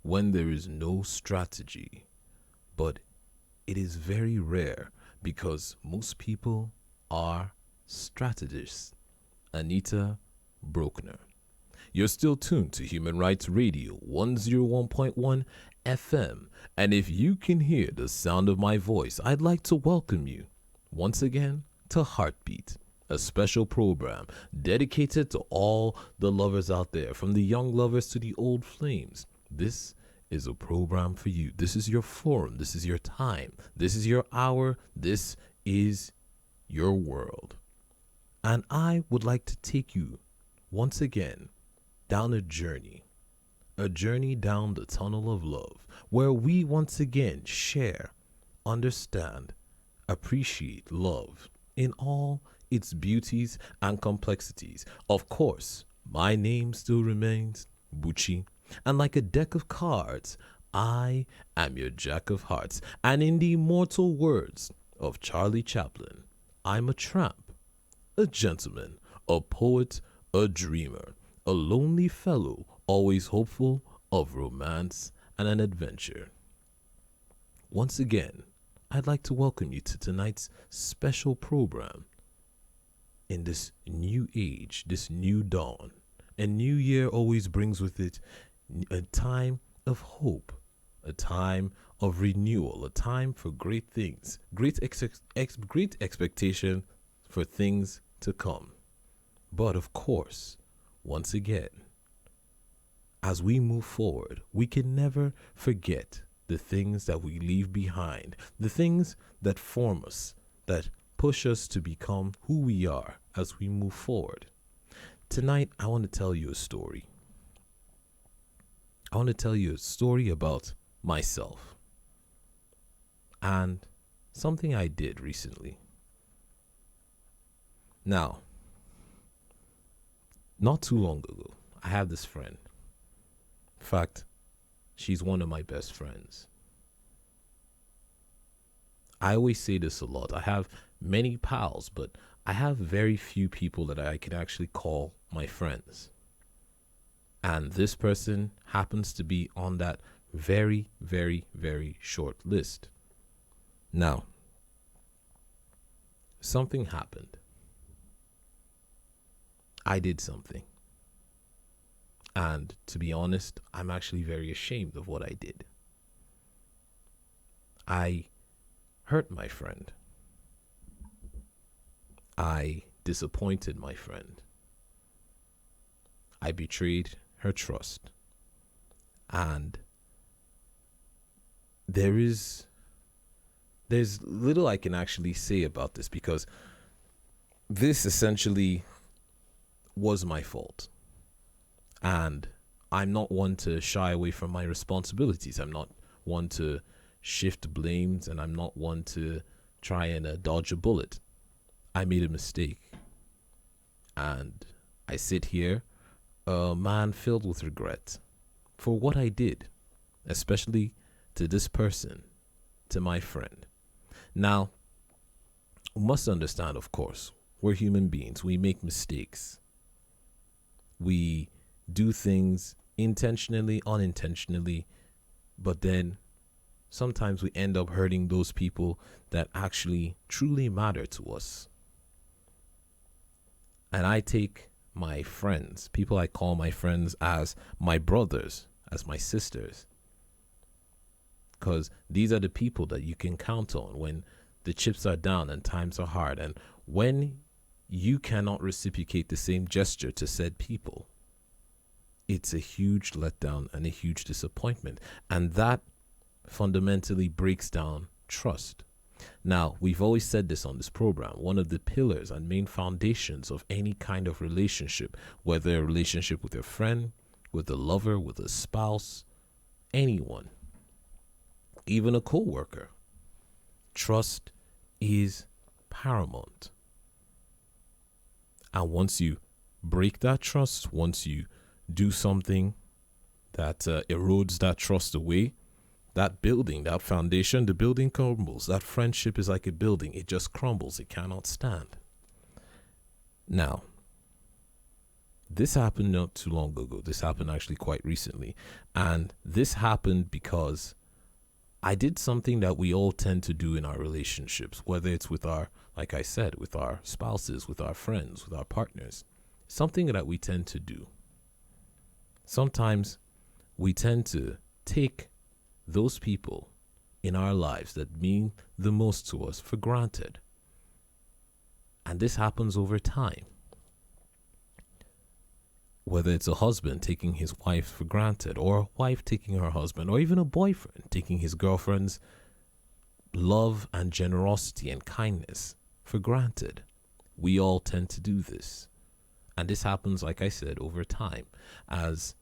when there is no strategy. But it is very rare because most people are strategists. Anita Brockner. You're still tuned to Human Rights Radio 101.1 FM, and if you can hear the sound of my voice, I'd like to welcome you once again to Heartbeat, a special program dedicated to all the lovers out there, from the young lovers to the old flames. This is a program for you. This is your forum. This is your time. This is your hour. This is your world. And I would like to take you once again down a journey down the tunnel of love, where we once again share, understand, appreciate love in all its beauties and complexities. Of course, my name still remains Bucci, and like a deck of cards, I am your Jack of Hearts. And in the immortal words of Charlie Chaplin, I'm a tramp, a gentleman, a poet, a dreamer, a lonely fellow, always hopeful of romance and an adventure. Once again, I'd like to welcome you to tonight's special program. In this new age, this new dawn, a new year always brings with it a time of hope, a time of renewal, a time for great things, great expectation for things to come. But of course, once again, as we move forward, we can never forget the things that we leave behind, the things that form us, that push us to become who we are as we move forward. Tonight, I want to tell you a story. I want to tell you a story about myself and something I did recently. Now, not too long ago, I have this friend. In fact, she's one of my best friends. I always say this a lot. I have many pals, but I have very few people that I can actually call my friends. And this person happens to be on that very, very, very short list. Now, something happened. I did something. And to be honest, I'm actually very ashamed of what I did. I hurt my friend. I disappointed my friend. I betrayed her trust. And there's little I can actually say about this, because this essentially was my fault. And I'm not one to shy away from my responsibilities. I'm not one to shift blames, and I'm not one to try and dodge a bullet. I made a mistake. And I sit here, a man filled with regret for what I did, especially to this person, to my friend. Now, we must understand, of course, we're human beings. We make mistakes. We do things intentionally, unintentionally, but then sometimes we end up hurting those people that actually truly matter to us. And I take my friends, people I call my friends, as my brothers, as my sisters, because these are the people that you can count on when the chips are down and times are hard, and when you cannot reciprocate the same gesture to said people. It's a huge letdown and a huge disappointment. And that fundamentally breaks down trust. Now, we've always said this on this program. One of the pillars and main foundations of any kind of relationship, whether a relationship with a friend, with a lover, with a spouse, anyone, even a co-worker, trust is paramount. And once you break that trust, once you do something that erodes that trust away, that building, that foundation, the building crumbles. That friendship is like a building. It just crumbles. It cannot stand. Now, this happened not too long ago. This happened actually quite recently. And this happened because I did something that we all tend to do in our relationships, whether it's with our, like I said, with our spouses, with our friends, with our partners. Something that we tend to do. Sometimes we tend to take those people in our lives that mean the most to us for granted. And this happens over time. Whether it's a husband taking his wife for granted, or a wife taking her husband, or even a boyfriend taking his girlfriend's love and generosity and kindness for granted. We all tend to do this. And this happens, like I said, over time. As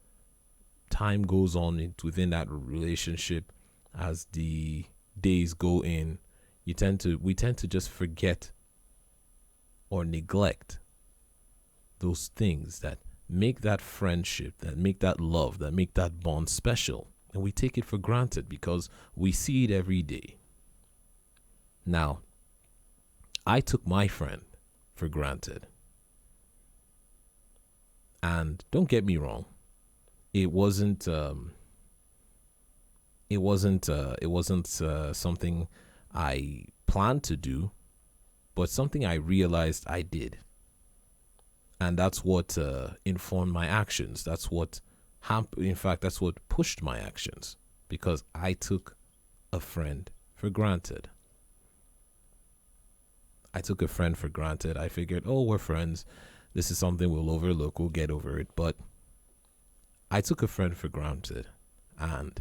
time goes on within that relationship, as the days go in, we tend to just forget or neglect those things that make that friendship, that make that love, that make that bond special. And we take it for granted because we see it every day. Now, I took my friend for granted. And don't get me wrong, it wasn't something I planned to do, but something I realized I did. And that's what informed my actions. That's what that's what pushed my actions, because I took a friend for granted. I took a friend for granted. I figured, oh, we're friends. This is something we'll overlook. We'll get over it. But I took a friend for granted, and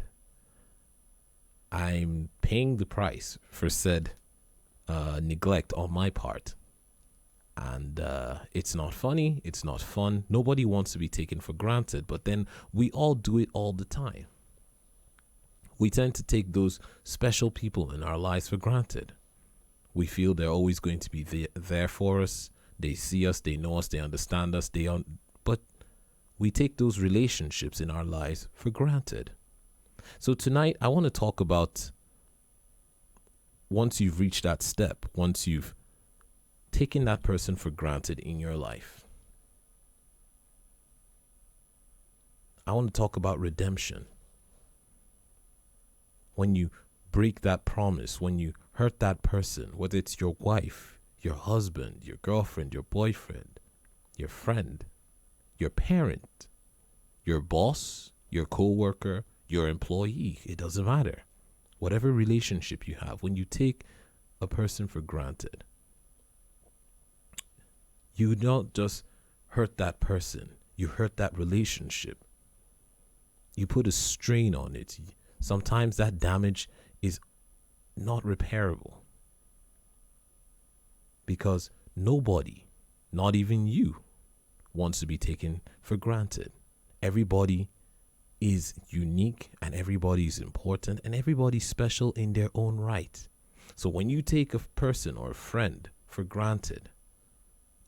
I'm paying the price for said neglect on my part. And it's not funny. It's not fun. Nobody wants to be taken for granted, but then we all do it all the time. We tend to take those special people in our lives for granted. We feel they're always going to be there for us. They see us, they know us, they understand us, but we take those relationships in our lives for granted. So tonight, I want to talk about, once you've reached that step, once you've taken that person for granted in your life, I want to talk about redemption. When you break that promise, when you hurt that person, whether it's your wife, your husband, your girlfriend, your boyfriend, your friend, your parent, your boss, your co-worker, your employee, it doesn't matter. Whatever relationship you have, when you take a person for granted, you don't just hurt that person, you hurt that relationship. You put a strain on it. Sometimes that damage is not repairable, because nobody, not even you, wants to be taken for granted. Everybody is unique, and everybody is important, and everybody's special in their own right. So when you take a person or a friend for granted,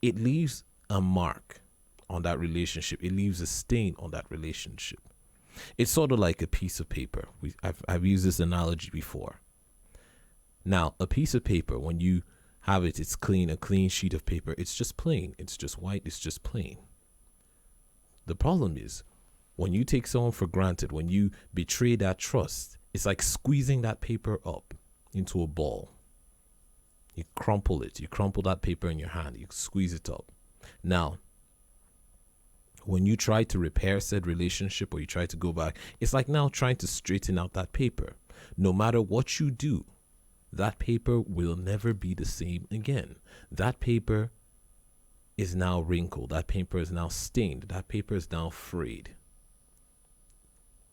it leaves a mark on that relationship. It leaves a stain on that relationship. It's sort of like a piece of paper. I've used this analogy before. Now, a piece of paper, when you have it, it's clean, a clean sheet of paper. It's just plain. It's just white. It's just plain. The problem is, when you take someone for granted, when you betray that trust, it's like squeezing that paper up into a ball. You crumple it. You crumple that paper in your hand. You squeeze it up. Now, when you try to repair said relationship, or you try to go back, it's like now trying to straighten out that paper. No matter what you do, that paper will never be the same again. That paper is now wrinkled. That paper is now stained. That paper is now frayed.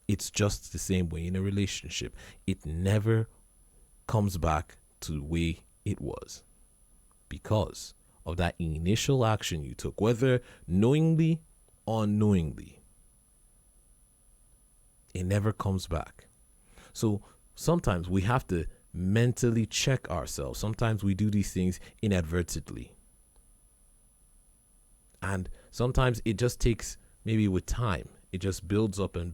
It's just the same way in a relationship. It never comes back to the way it was, because of that initial action you took, whether knowingly or unknowingly. It never comes back. So sometimes we have to mentally check ourselves. Sometimes we do these things inadvertently. And sometimes it just takes, maybe with time, it just builds up, and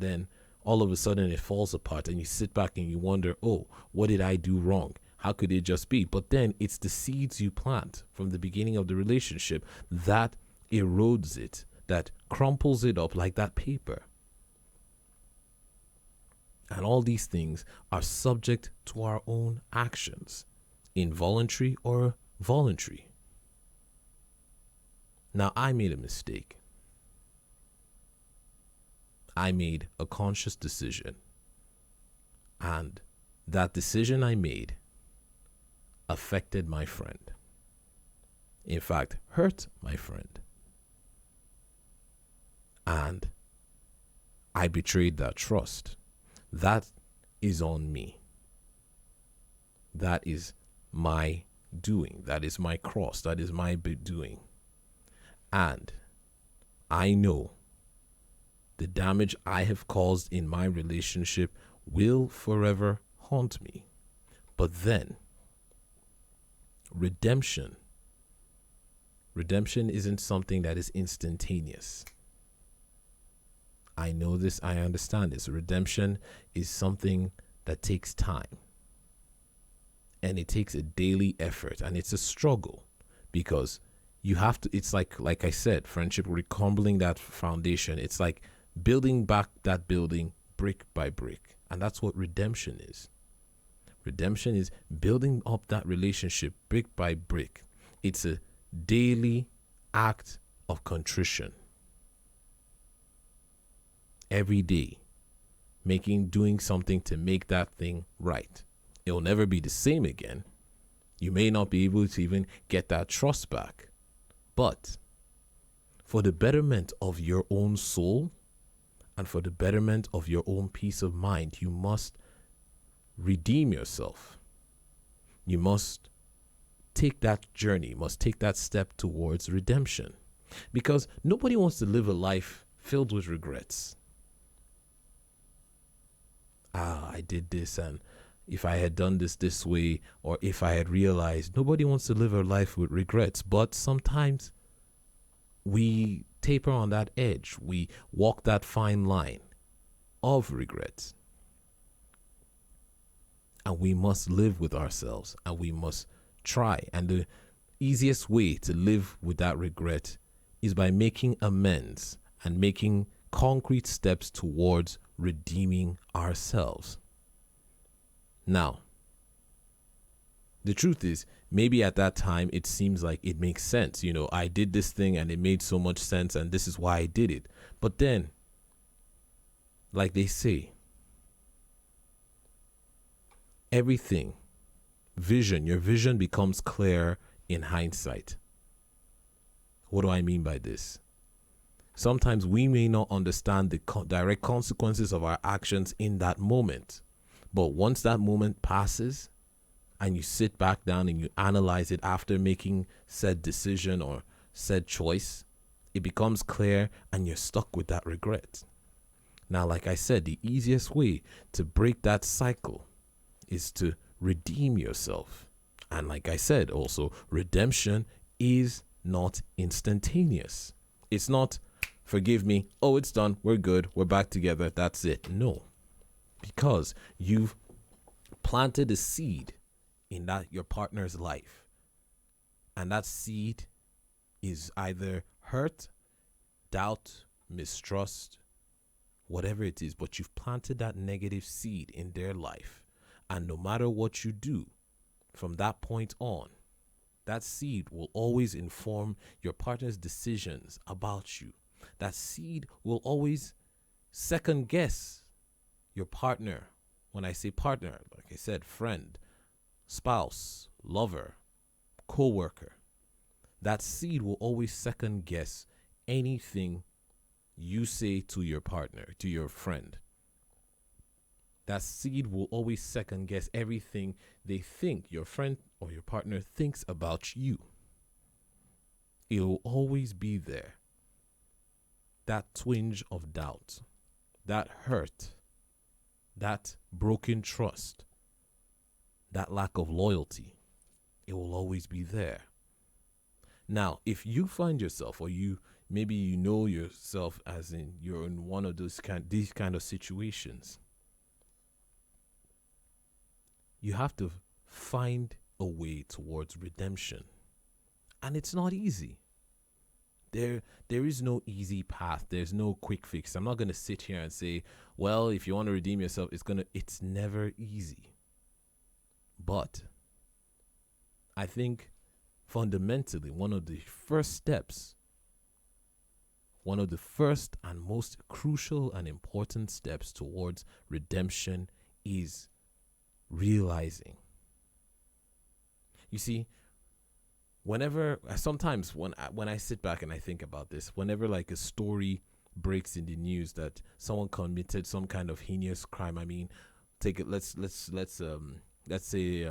then all of a sudden it falls apart, and you sit back and you wonder, oh, what did I do wrong? How could it just be? But then it's the seeds you plant from the beginning of the relationship that erodes it, that crumples it up like that paper. And all these things are subject to our own actions, involuntary or voluntary. Now, I made a mistake. I made a conscious decision. And that decision I made affected my friend. In fact, hurt my friend. And I betrayed that trust. That is on me. That is my doing. That is my cross. That is my doing. And I know the damage I have caused in my relationship will forever haunt me. But then, redemption isn't something that is instantaneous. I know this, I understand this. Redemption is something that takes time. And it takes a daily effort, and it's a struggle, because you have to, it's like I said, friendship, recrumbling that foundation. It's like building back that building brick by brick. And that's what redemption is. Redemption is building up that relationship brick by brick. It's a daily act of contrition. Every day, doing something to make that thing right. It'll never be the same again. You may not be able to even get that trust back. But for the betterment of your own soul and for the betterment of your own peace of mind, you must redeem yourself. You must take that journey, must take that step towards redemption. Because nobody wants to live a life filled with regrets. I did this, and if I had done this way, or if I had realized, nobody wants to live a life with regrets. But sometimes we taper on that edge. We walk that fine line of regrets. And we must live with ourselves, and we must try. And the easiest way to live with that regret is by making amends and making concrete steps towards redeeming ourselves. Now, the truth is, maybe at that time it seems like it makes sense. You know, I did this thing and it made so much sense, and this is why I did it. But then, like they say, everything, your vision becomes clear in hindsight. What do I mean by this? Sometimes we may not understand the direct consequences of our actions in that moment. But once that moment passes and you sit back down and you analyze it after making said decision or said choice, it becomes clear and you're stuck with that regret. Now, like I said, the easiest way to break that cycle is to redeem yourself. And like I said, also, redemption is not instantaneous. It's not, forgive me, oh, it's done, we're good, we're back together, that's it. No. Because you've planted a seed in your partner's life. And that seed is either hurt, doubt, mistrust, whatever it is. But you've planted that negative seed in their life. And no matter what you do from that point on, that seed will always inform your partner's decisions about you. That seed will always second guess your partner. When I say partner, like I said, friend, spouse, lover, co-worker. That seed will always second guess anything you say to your partner, to your friend. That seed will always second guess everything they think your friend or your partner thinks about you. It will always be there. That twinge of doubt, that hurt, that broken trust, that lack of loyalty, it will always be there. Now, if you find yourself, or maybe you know yourself as in you're in one of these kind of situations, you have to find a way towards redemption. And it's not easy. There is no easy path. There's no quick fix. I'm not going to sit here and say, well, if you want to redeem yourself, it's never easy. But I think fundamentally one of the first and most crucial and important steps towards redemption is realizing. You see, sometimes when I sit back and I think about this, whenever like a story breaks in the news that someone committed some kind of heinous crime, I mean, let's say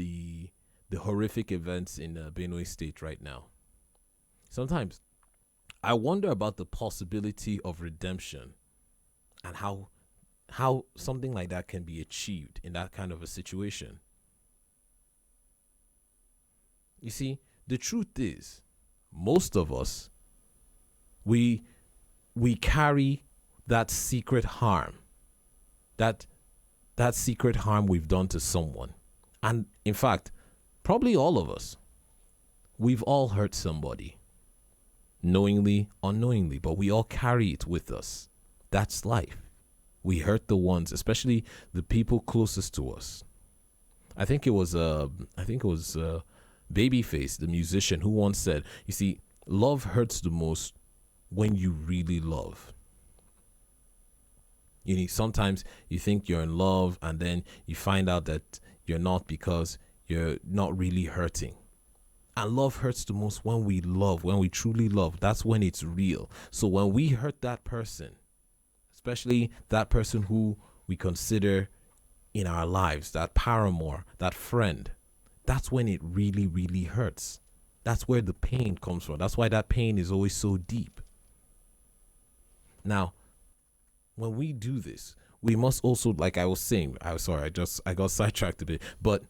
the horrific events in Benue State right now. Sometimes I wonder about the possibility of redemption and how something like that can be achieved in that kind of a situation. You see, the truth is, most of us, we carry that secret harm, that secret harm we've done to someone. And in fact, probably all of us, we've all hurt somebody, knowingly, unknowingly, but we all carry it with us. That's life. We hurt the ones, especially the people closest to us. I think it was Babyface, the musician, who once said, you see, love hurts the most when you really love. You know, sometimes you think you're in love and then you find out that you're not because you're not really hurting. And love hurts the most when we love, when we truly love. That's when it's real. So when we hurt that person, especially that person who we consider in our lives, that paramour, that friend, that's when it really, really hurts. That's where the pain comes from. That's why that pain is always so deep. Now, when we do this, we must also, like I was saying, I got sidetracked a bit, but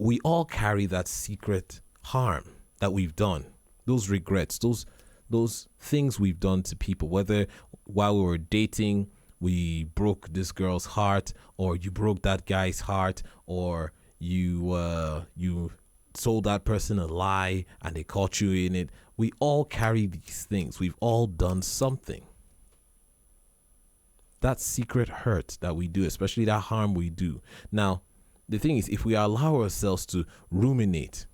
we all carry that secret harm that we've done, those regrets, those things we've done to people, whether while we were dating, we broke this girl's heart, or you broke that guy's heart, or you told that person a lie and they caught you in it. We all carry these things. We've all done something. That secret hurt that we do, especially that harm we do. Now, the thing is, if we allow ourselves to ruminate,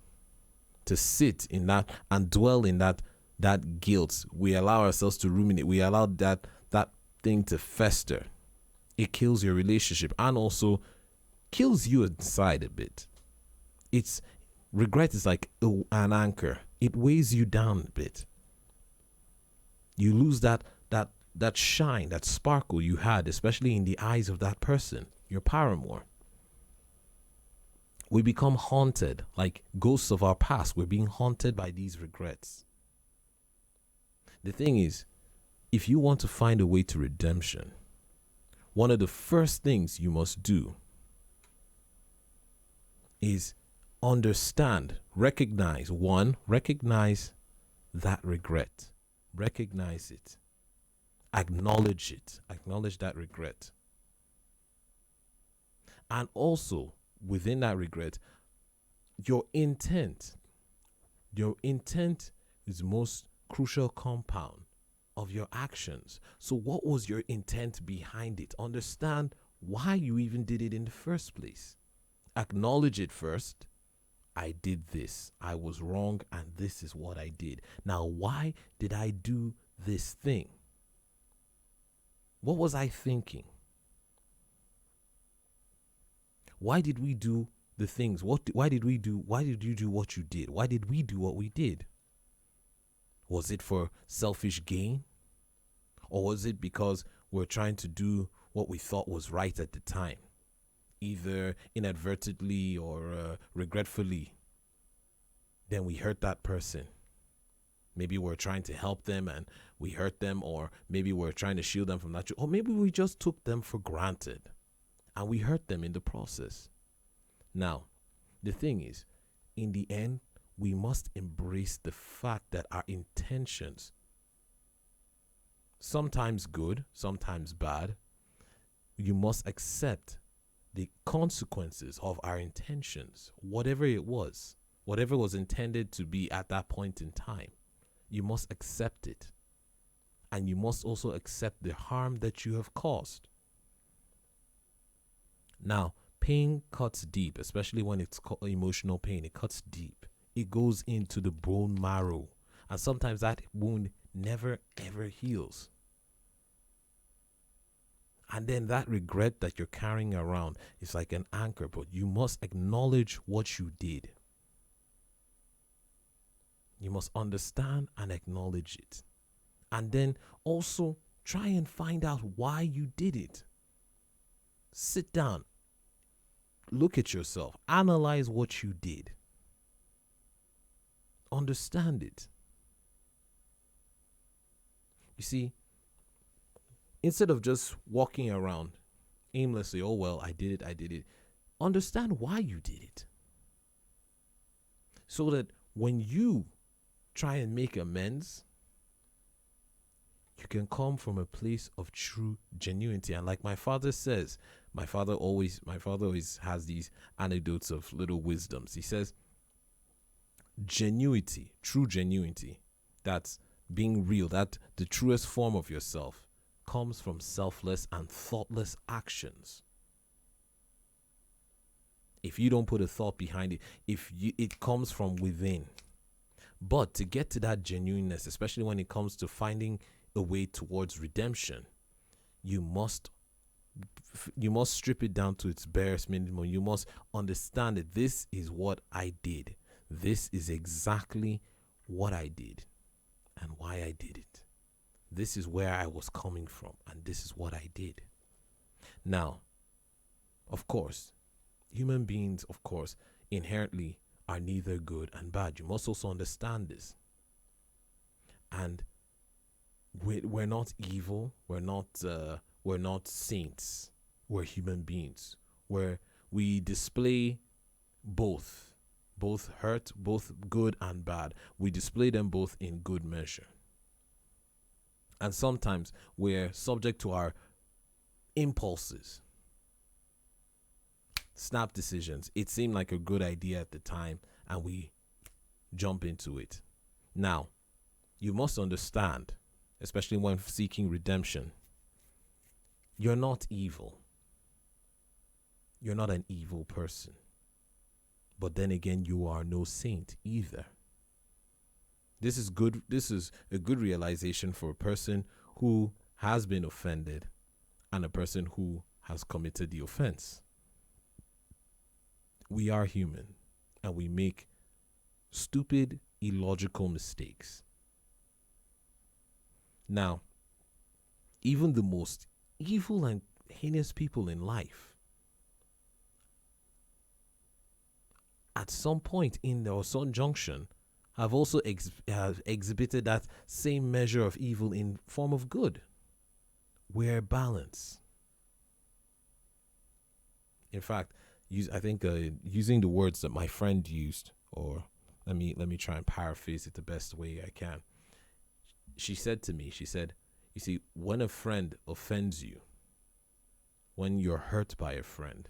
to sit in that and dwell in that guilt, we allow ourselves to ruminate, we allow that thing to fester, it kills your relationship and also kills you inside a bit. Regret is like an anchor. It weighs you down a bit. You lose that shine, that sparkle you had, especially in the eyes of that person, your paramour. We become haunted, like ghosts of our past. We're being haunted by these regrets. The thing is, if you want to find a way to redemption, one of the first things you must do is recognize that regret. Recognize it. Acknowledge it. Acknowledge that regret. And also, within that regret, your intent. Your intent is the most crucial compound of your actions. So what was your intent behind it? Understand why you even did it in the first place. Acknowledge it first. I did this. I was wrong and this is what I did. Now, why did I do this thing? What was I thinking? Why did we do the things? Why did you do what you did? Why did we do what we did? Was it for selfish gain? Or was it because we're trying to do what we thought was right at the time? Either inadvertently or regretfully. Then we hurt that person. Maybe we're trying to help them and we hurt them, or maybe we're trying to shield them from that. Or maybe we just took them for granted and we hurt them in the process. Now, the thing is, in the end, we must embrace the fact that our intentions, sometimes good, sometimes bad, you must accept the consequences of our intentions, whatever it was, whatever was intended to be at that point in time. you must accept it. And you must also accept the harm that you have caused. Now, pain cuts deep, especially when it's emotional pain. It cuts deep. It goes into the bone marrow. And sometimes that wound never ever heals. And then that regret that you're carrying around is like an anchor, but you must acknowledge what you did. You must understand and acknowledge it. And then also try and find out why you did it. Sit down. Look at yourself. Analyze what you did. Understand it. You see, instead of just walking around aimlessly, oh well, I did it. Understand why you did it. So that when you try and make amends, you can come from a place of true genuinity. And like my father says, my father always has these anecdotes of little wisdoms. He says, genuinity, true genuinity, that's being real, that the truest form of yourself comes from selfless and thoughtless actions. If you don't put a thought behind it, it comes from within. But to get to that genuineness, especially when it comes to finding a way towards redemption, you must strip it down to its barest minimum. You must understand that this is what I did. This is exactly what I did and why I did it. This is where I was coming from, and this is what I did. Now, of course, human beings, of course, inherently are neither good and bad. You must also understand this. And we're not evil. We're not saints. We're human beings. Where we display both hurt, both good and bad. We display them both in good measure. And sometimes we're subject to our impulses. Snap decisions. It seemed like a good idea at the time, and we jump into it. Now, you must understand, especially when seeking redemption, you're not evil. You're not an evil person. But then again, you are no saint either. This is good. This is a good realization for a person who has been offended and a person who has committed the offense. We are human, and we make stupid, illogical mistakes. Now, even the most evil and heinous people in life, at some point in their some junction, have also have exhibited that same measure of evil in form of good. We're balanced. In fact, I think using the words that my friend used, or let me try and paraphrase it the best way I can. She said to me, you see, when a friend offends you, when you're hurt by a friend,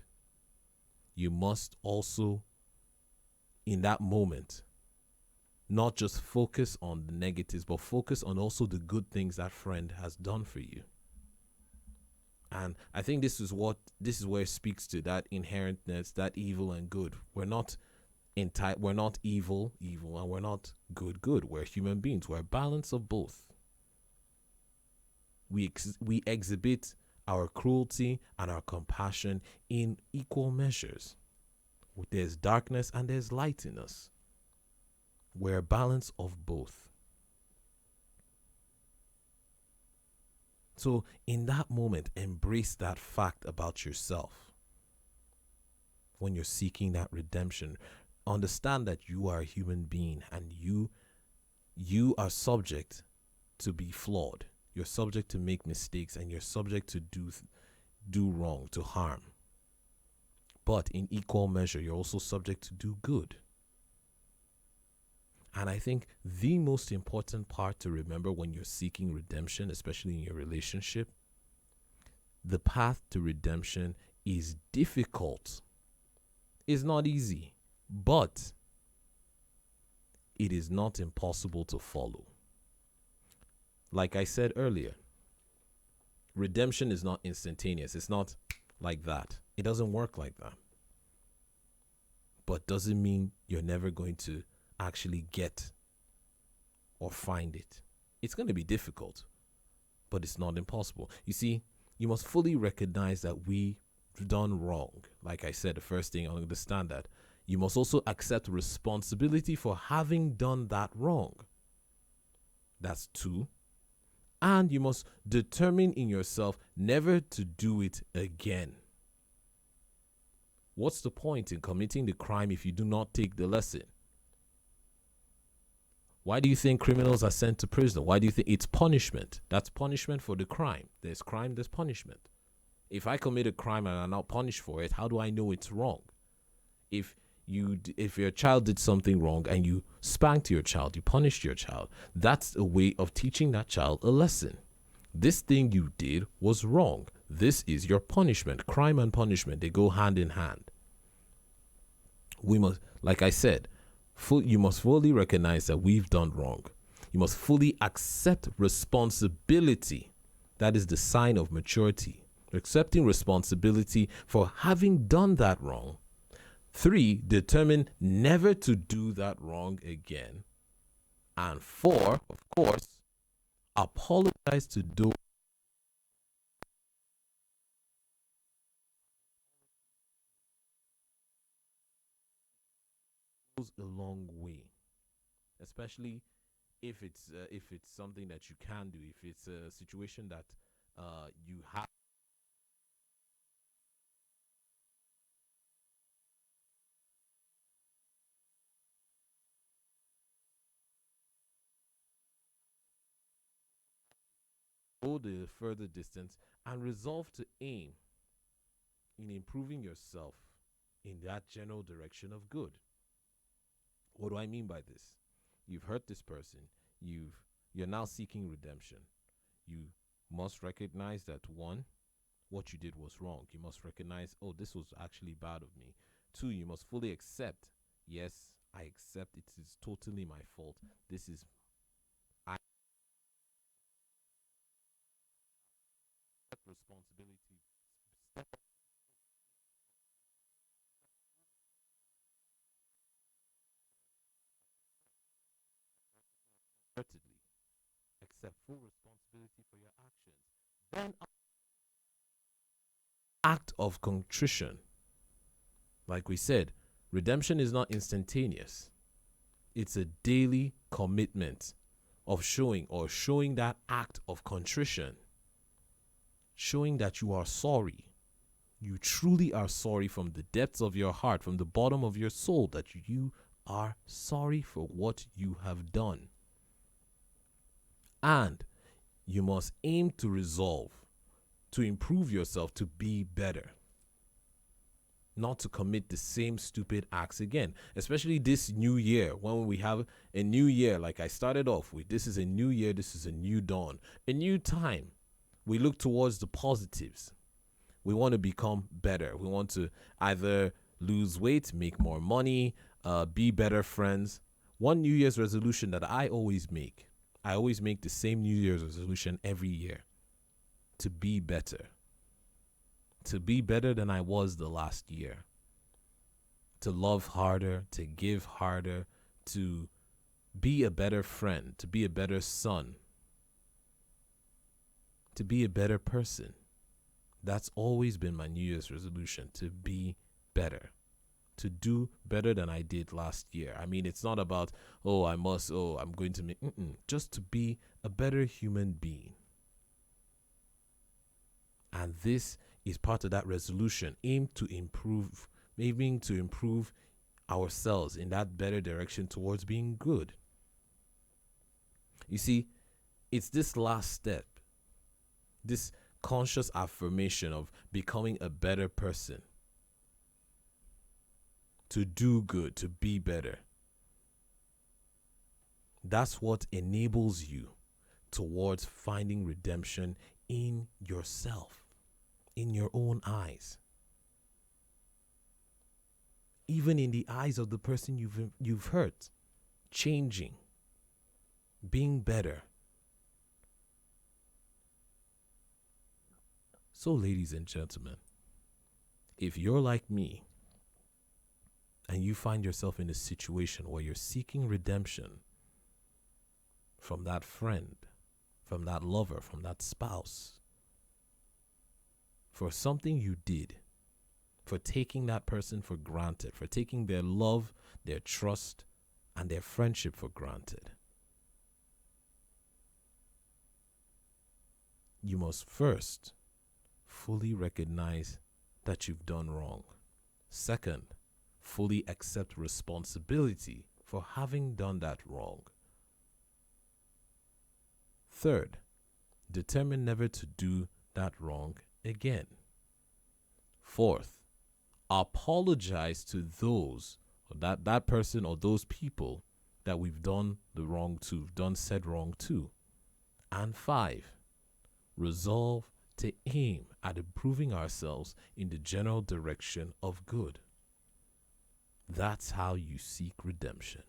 you must also, in that moment, not just focus on the negatives, but focus on also the good things that friend has done for you. And I think this is where it speaks to that inherentness, that evil and good. We're not evil, and we're not good. We're human beings. We're a balance of both. We exhibit our cruelty and our compassion in equal measures. There's darkness and there's light in us. We're a balance of both. So in that moment, embrace that fact about yourself. When you're seeking that redemption, understand that you are a human being and you are subject to be flawed. You're subject to make mistakes, and you're subject to do wrong, to harm. But in equal measure, you're also subject to do good. And I think the most important part to remember when you're seeking redemption, especially in your relationship, the path to redemption is difficult. It's not easy, but it is not impossible to follow. like I said earlier, redemption is not instantaneous. It's not like that. It doesn't work like that. But doesn't mean you're never going to actually get or find it. It's going to be difficult, but it's not impossible. You see, you must fully recognize that we've done wrong. Like I said, the first thing, I understand that. You must also accept responsibility for having done that wrong. That's 2. And you must determine in yourself never to do it again. What's the point in committing the crime if you do not take the lesson? Why do you think criminals are sent to prison? Why do you think it's punishment? That's punishment for the crime. There's crime, there's punishment. If I commit a crime and I'm not punished for it, how do I know it's wrong? If your child did something wrong and you spanked your child, you punished your child, that's a way of teaching that child a lesson. This thing you did was wrong. This is your punishment. Crime and punishment, they go hand in hand. We must, like I said, you must fully recognize that we've done wrong. You must fully accept responsibility. That is the sign of maturity. Accepting responsibility for having done that wrong. 3, determine never to do that wrong again. And 4, of course, apologize to those. Goes a long way, especially if it's something that you can do. If it's a situation that you have. Go the further distance and resolve to aim in improving yourself in that general direction of good. What do I mean by this? You've hurt this person. You're now seeking redemption. You must recognize that 1, what you did was wrong. You must recognize, oh, this was actually bad of me. 2, you must fully accept, yes, I accept it is totally my fault. This is responsibility. Step accept full responsibility for your actions. Then act of contrition. Like we said, redemption is not instantaneous. It's a daily commitment of showing that act of contrition. Showing that you are sorry. You truly are sorry from the depths of your heart, from the bottom of your soul, that you are sorry for what you have done. And you must aim to resolve, to improve yourself, to be better. Not to commit the same stupid acts again. Especially this new year, when we have a new year, like I started off with. This is a new year, this is a new dawn, a new time. We look towards the positives. We want to become better. We want to either lose weight, make more money, be better friends. One New Year's resolution that I always make the same New Year's resolution every year. To be better. To be better than I was the last year. To love harder, to give harder, to be a better friend, to be a better son, to be a better person. That's always been my New Year's resolution, to be better, to do better than I did last year. I mean, it's not about, I'm going to make, just to be a better human being. And this is part of that resolution, aiming to improve ourselves in that better direction towards being good. You see, it's this last step, this conscious affirmation of becoming a better person, to do good, to be better. That's what enables you towards finding redemption in yourself, in your own eyes, even in the eyes of the person you've hurt, changing, being better. So, ladies and gentlemen, if you're like me and you find yourself in a situation where you're seeking redemption from that friend, from that lover, from that spouse, for something you did, for taking that person for granted, for taking their love, their trust, and their friendship for granted, you must first fully recognize that you've done wrong. Second, fully accept responsibility for having done that wrong. Third, determine never to do that wrong again. Fourth, apologize to those, or that person or those people that we've done the wrong to, said wrong to. And 5, resolve to aim at improving ourselves in the general direction of good. That's how you seek redemption.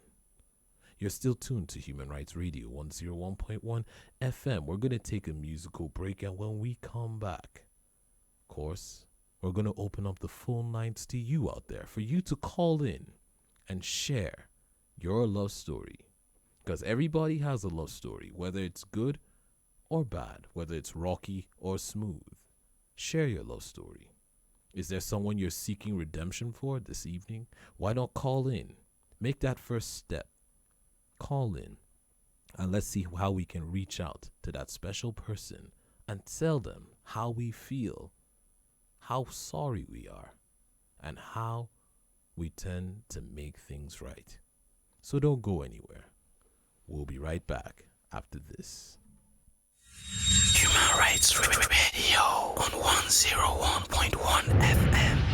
You're still tuned to Human Rights Radio 101.1 FM. We're going to take a musical break, and when we come back, of course, we're going to open up the phone lines to you out there for you to call in and share your love story. Because everybody has a love story, whether it's good or bad, whether it's rocky or smooth. Share your love story. Is there someone you're seeking redemption for this evening? Why not call in? Make that first step. Call in and let's see how we can reach out to that special person and tell them how we feel, how sorry we are, and how we tend to make things right. So don't go anywhere. We'll be right back after this. Human Rights Radio on 101.1 FM.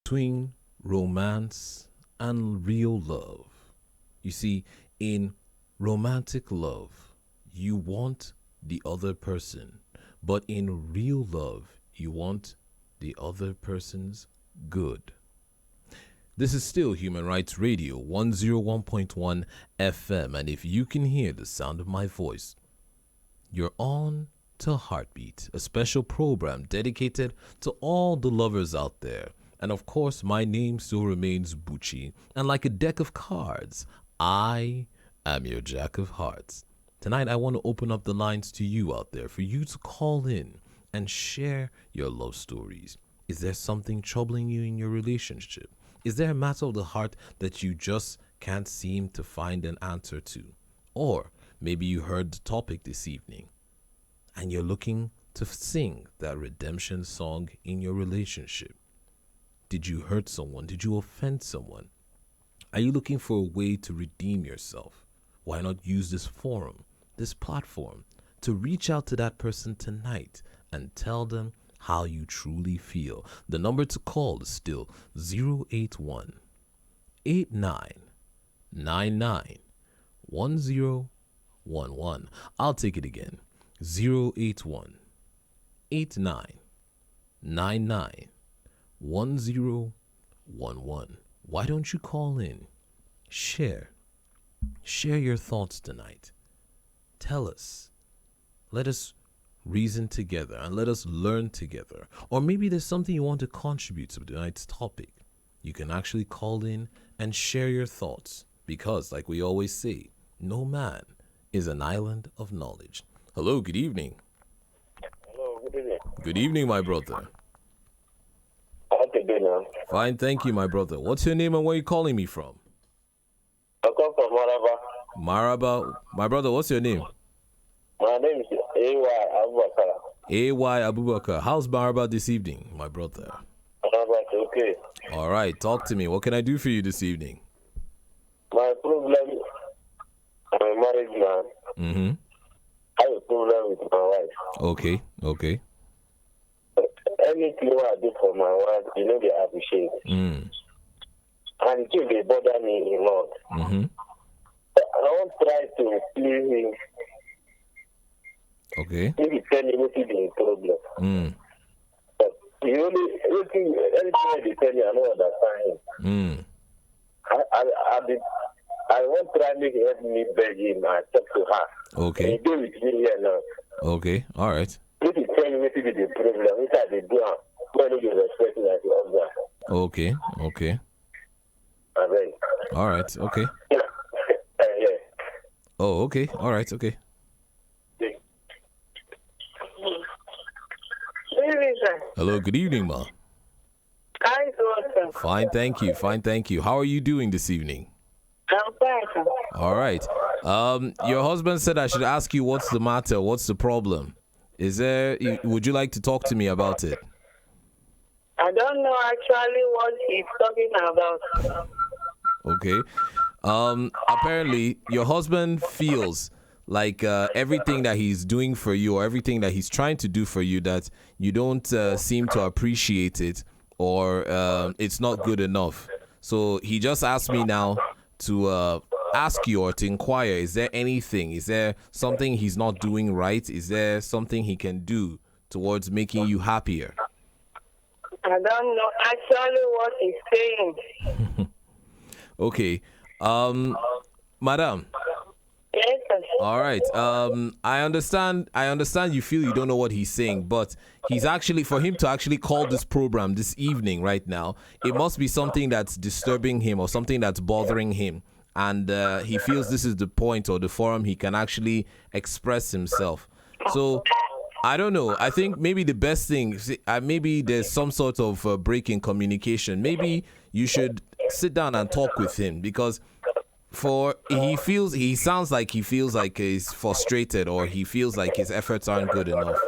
between romance and real love. You see, in romantic love, you want the other person, but in real love, you want the other person's good. This is still Human Rights Radio 101.1 FM, and if you can hear the sound of my voice, you're on to Heartbeat, a special program dedicated to all the lovers out there. And of course, my name still remains Bucci, and like a deck of cards, I am your Jack of Hearts. Tonight, I want to open up the lines to you out there for you to call in and share your love stories. Is there something troubling you in your relationship? Is there a matter of the heart that you just can't seem to find an answer to? Or maybe you heard the topic this evening and you're looking to sing that redemption song in your relationship. Did you hurt someone? Did you offend someone? Are you looking for a way to redeem yourself? Why not use this forum, this platform, to reach out to that person tonight and tell them how you truly feel? The number to call is still 081 8999 1011. I'll take it again. 081 8999 1011. Why don't you call in? Share your thoughts tonight. Tell us. Let us reason together and let us learn together. Or maybe there's something you want to contribute to tonight's topic. You can actually call in and share your thoughts, because like we always say, no man is an island of knowledge. Hello, good evening. Hello, good evening. Good evening, my brother. How are you doing now? Fine, thank you, my brother. What's your name and where are you calling me from? I come from Maraba. Maraba. My brother, what's your name? My name is A.Y. Abubakar. A.Y. Abubakar. How's Maraba this evening, my brother? Maraba, okay. All right, talk to me. What can I do for you this evening? My problem, I'm a married man. Mm-hmm. I have a problem with my wife. Okay. Anything I do for my wife, they appreciate. Mm. And it will bother me a lot. Mm-hmm. But I won't try to please him. Okay. Maybe tell me what is the problem. Mm. But anything they tell me, I don't understand him. Mm. I won't try to help me beg him and talk to her. Okay. He do with me here now. Okay. All right. If you tell me what is the problem, which I did do, when you respect me as your husband. Okay. I mean. All right. Okay. Yeah. Oh, okay. All right. Okay. Hello. Good evening, ma. Hi, sir. Fine, thank you. How are you doing this evening? I'm fine, sir. All right. Your husband said I should ask you what's the matter, what's the problem. Would you like to talk to me about it? I don't know actually what he's talking about. Okay. Apparently, your husband feels like everything that he's doing for you or everything that he's trying to do for you, that you don't seem to appreciate it, or it's not good enough. So he just asked me now to ask you or to inquire, is there something he's not doing right? Is there something he can do towards making you happier? I don't know actually what he's saying. Okay. Madam. Yes, sir. All right. I understand you feel you don't know what he's saying, but for him to actually call this program this evening right now, it must be something that's disturbing him or something that's bothering him. And he feels this is the point or the forum he can actually express himself. So I don't know. I think maybe the best thing, maybe there's some sort of break in communication. Maybe you should sit down and talk with him, because he sounds like he feels like he's frustrated, or he feels like his efforts aren't good enough.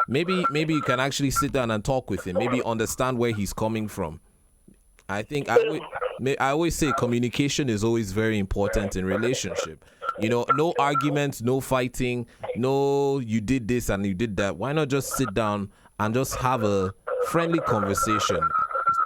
Maybe you can actually sit down and talk with him. Maybe understand where he's coming from. I think I always say communication is always very important in relationship. No arguments, no fighting, no you did this and you did that. Why not just sit down and just have a friendly conversation?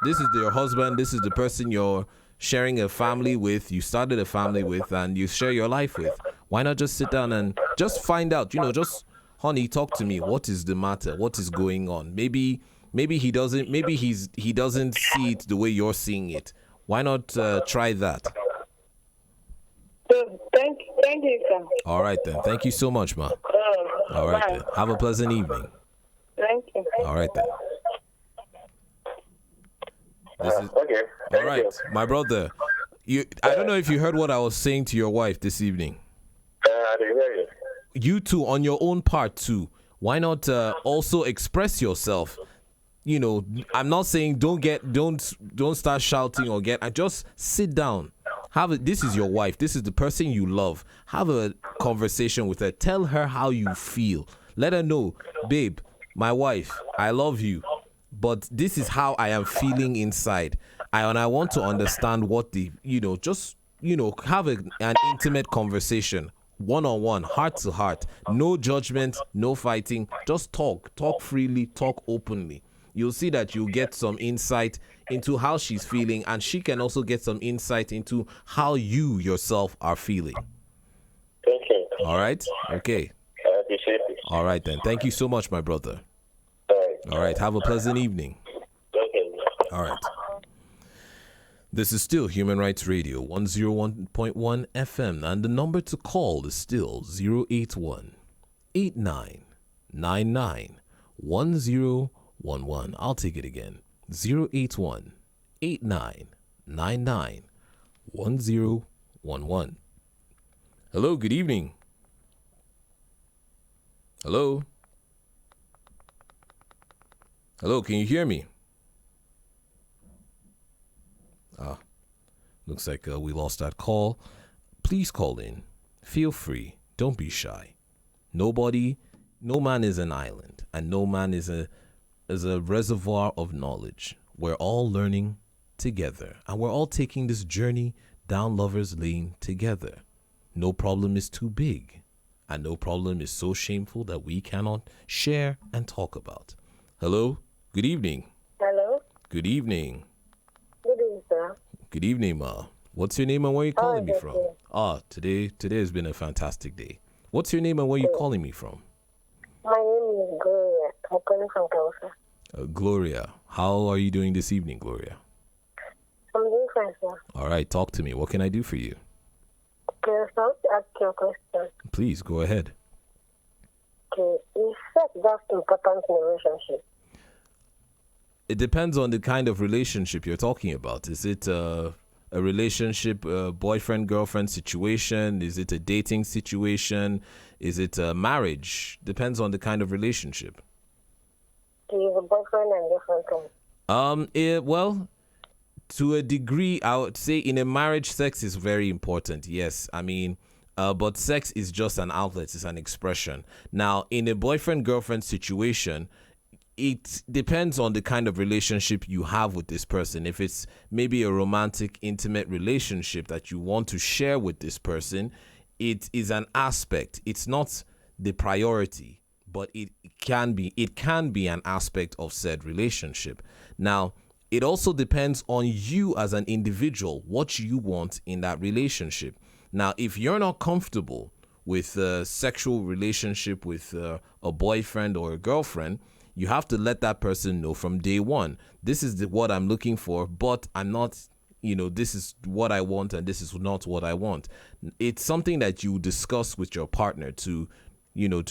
This is your husband. This is the person you're sharing a family with. You started a family with, and you share your life with. Why not just sit down and just find out? Just honey, talk to me. What is the matter? What is going on? Maybe he doesn't. Maybe he doesn't see it the way you're seeing it. Why not try that? Thank you, sir. All right then. Thank you so much, ma. All right then. Have a pleasant evening. Thank you. All right then. This is Okay. all right, my brother. I don't know if you heard what I was saying to your wife this evening. I didn't hear you. You too, on your own part too. Why not also express yourself? I'm not saying don't start shouting or just sit down. This is your wife. This is the person you love. Have a conversation with her. Tell her how you feel. Let her know, babe, my wife, I love you, but this is how I am feeling inside. I want to understand what have an intimate conversation, one-on-one, heart to heart. No judgment, no fighting. Just talk freely, talk openly. You'll see that you'll get some insight into how she's feeling, and she can also get some insight into how you yourself are feeling. Thank you. All right? Okay. I appreciate it. All right then. Thank you so much, my brother. All right. Have a pleasant evening. Okay. All right. This is still Human Rights Radio, 101.1 FM, and the number to call is still 081-8999-1011. I'll take it again. 081-8999-1011. Hello, good evening. Hello? Hello, can you hear me? Looks like we lost that call. Please call in. Feel free. Don't be shy. No man is an island, and no man is a reservoir of knowledge. We're all learning together, and we're all taking this journey down Lover's Lane together. No problem is too big, and no problem is so shameful that we cannot share and talk about. Hello? Good evening. Hello? Good evening. Good evening, sir. Good evening, Ma. What's your name and where are you calling me from? You? Today has been a fantastic day. What's your name and where are you calling me from? My name is Gloria. I'm calling from Tulsa. Gloria. How are you doing this evening, Gloria? I'm doing fine, sir. All right, talk to me. What can I do for you? Okay, so I want to ask you a question. Please, go ahead. Okay, is sex that important in a relationship? It depends on the kind of relationship you're talking about. Is it a relationship, boyfriend-girlfriend situation? Is it a dating situation? Is it a marriage? Depends on the kind of relationship. Do you have a boyfriend and girlfriend? Well, to a degree, I would say in a marriage, sex is very important. Yes, I mean, but sex is just an outlet. It's an expression. Now, in a boyfriend-girlfriend situation, it depends on the kind of relationship you have with this person. If it's maybe a romantic, intimate relationship that you want to share with this person, it is an aspect. It's not the priority, but it can be an aspect of said relationship. Now, it also depends on you as an individual, what you want in that relationship. Now, if you're not comfortable with a sexual relationship with a boyfriend or a girlfriend, you have to let that person know from day one. This is what I'm looking for, but I'm not, this is what I want and this is not what I want. It's something that you discuss with your partner to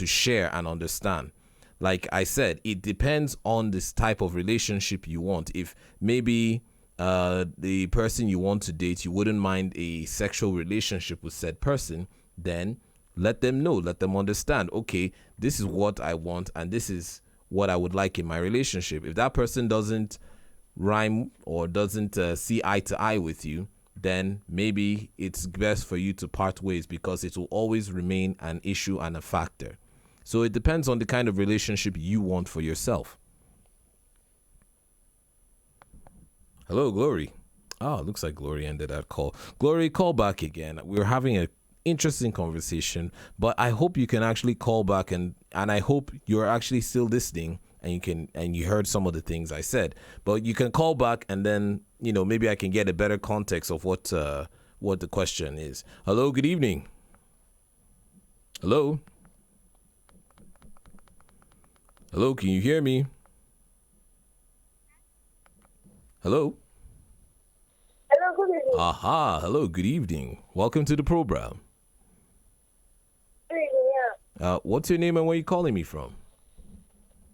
share and understand. Like I said, it depends on this type of relationship you want. If maybe the person you want to date, you wouldn't mind a sexual relationship with said person, then let them know, let them understand, okay, this is what I want and this is what I would like in my relationship. If that person doesn't rhyme or doesn't see eye to eye with you, then maybe it's best for you to part ways, because it will always remain an issue and a factor. So it depends on the kind of relationship you want for yourself. Hello, Glory. Looks like Glory ended that call. Glory, call back again. We're having an interesting conversation, but I hope you can actually call back and I hope you're actually still listening and you heard some of the things I said. But you can call back, and then maybe I can get a better context of what the question is. Hello, good evening. Hello, can you hear me? Hello. Hello, good evening. Aha, hello, good evening. Welcome to the program. Good evening, yeah. What's your name and where are you calling me from?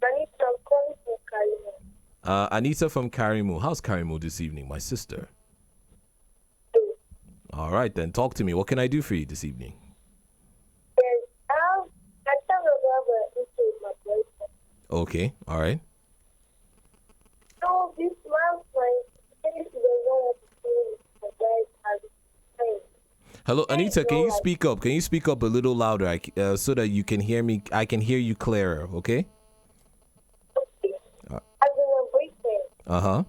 Anita, I'm calling from Kalimu. Anita from Karimu. How's Karimu this evening, my sister? All right, then talk to me. What can I do for you this evening? Yes, I thought about an issue with my boyfriend. Okay, all right. So this month, my parents don't want to see my guys as friends. Hello, Anita, can you like- speak up? Can you speak up a little louder so that you can hear me? I can hear you clearer, okay? Okay. As in my boyfriend. Uh-huh.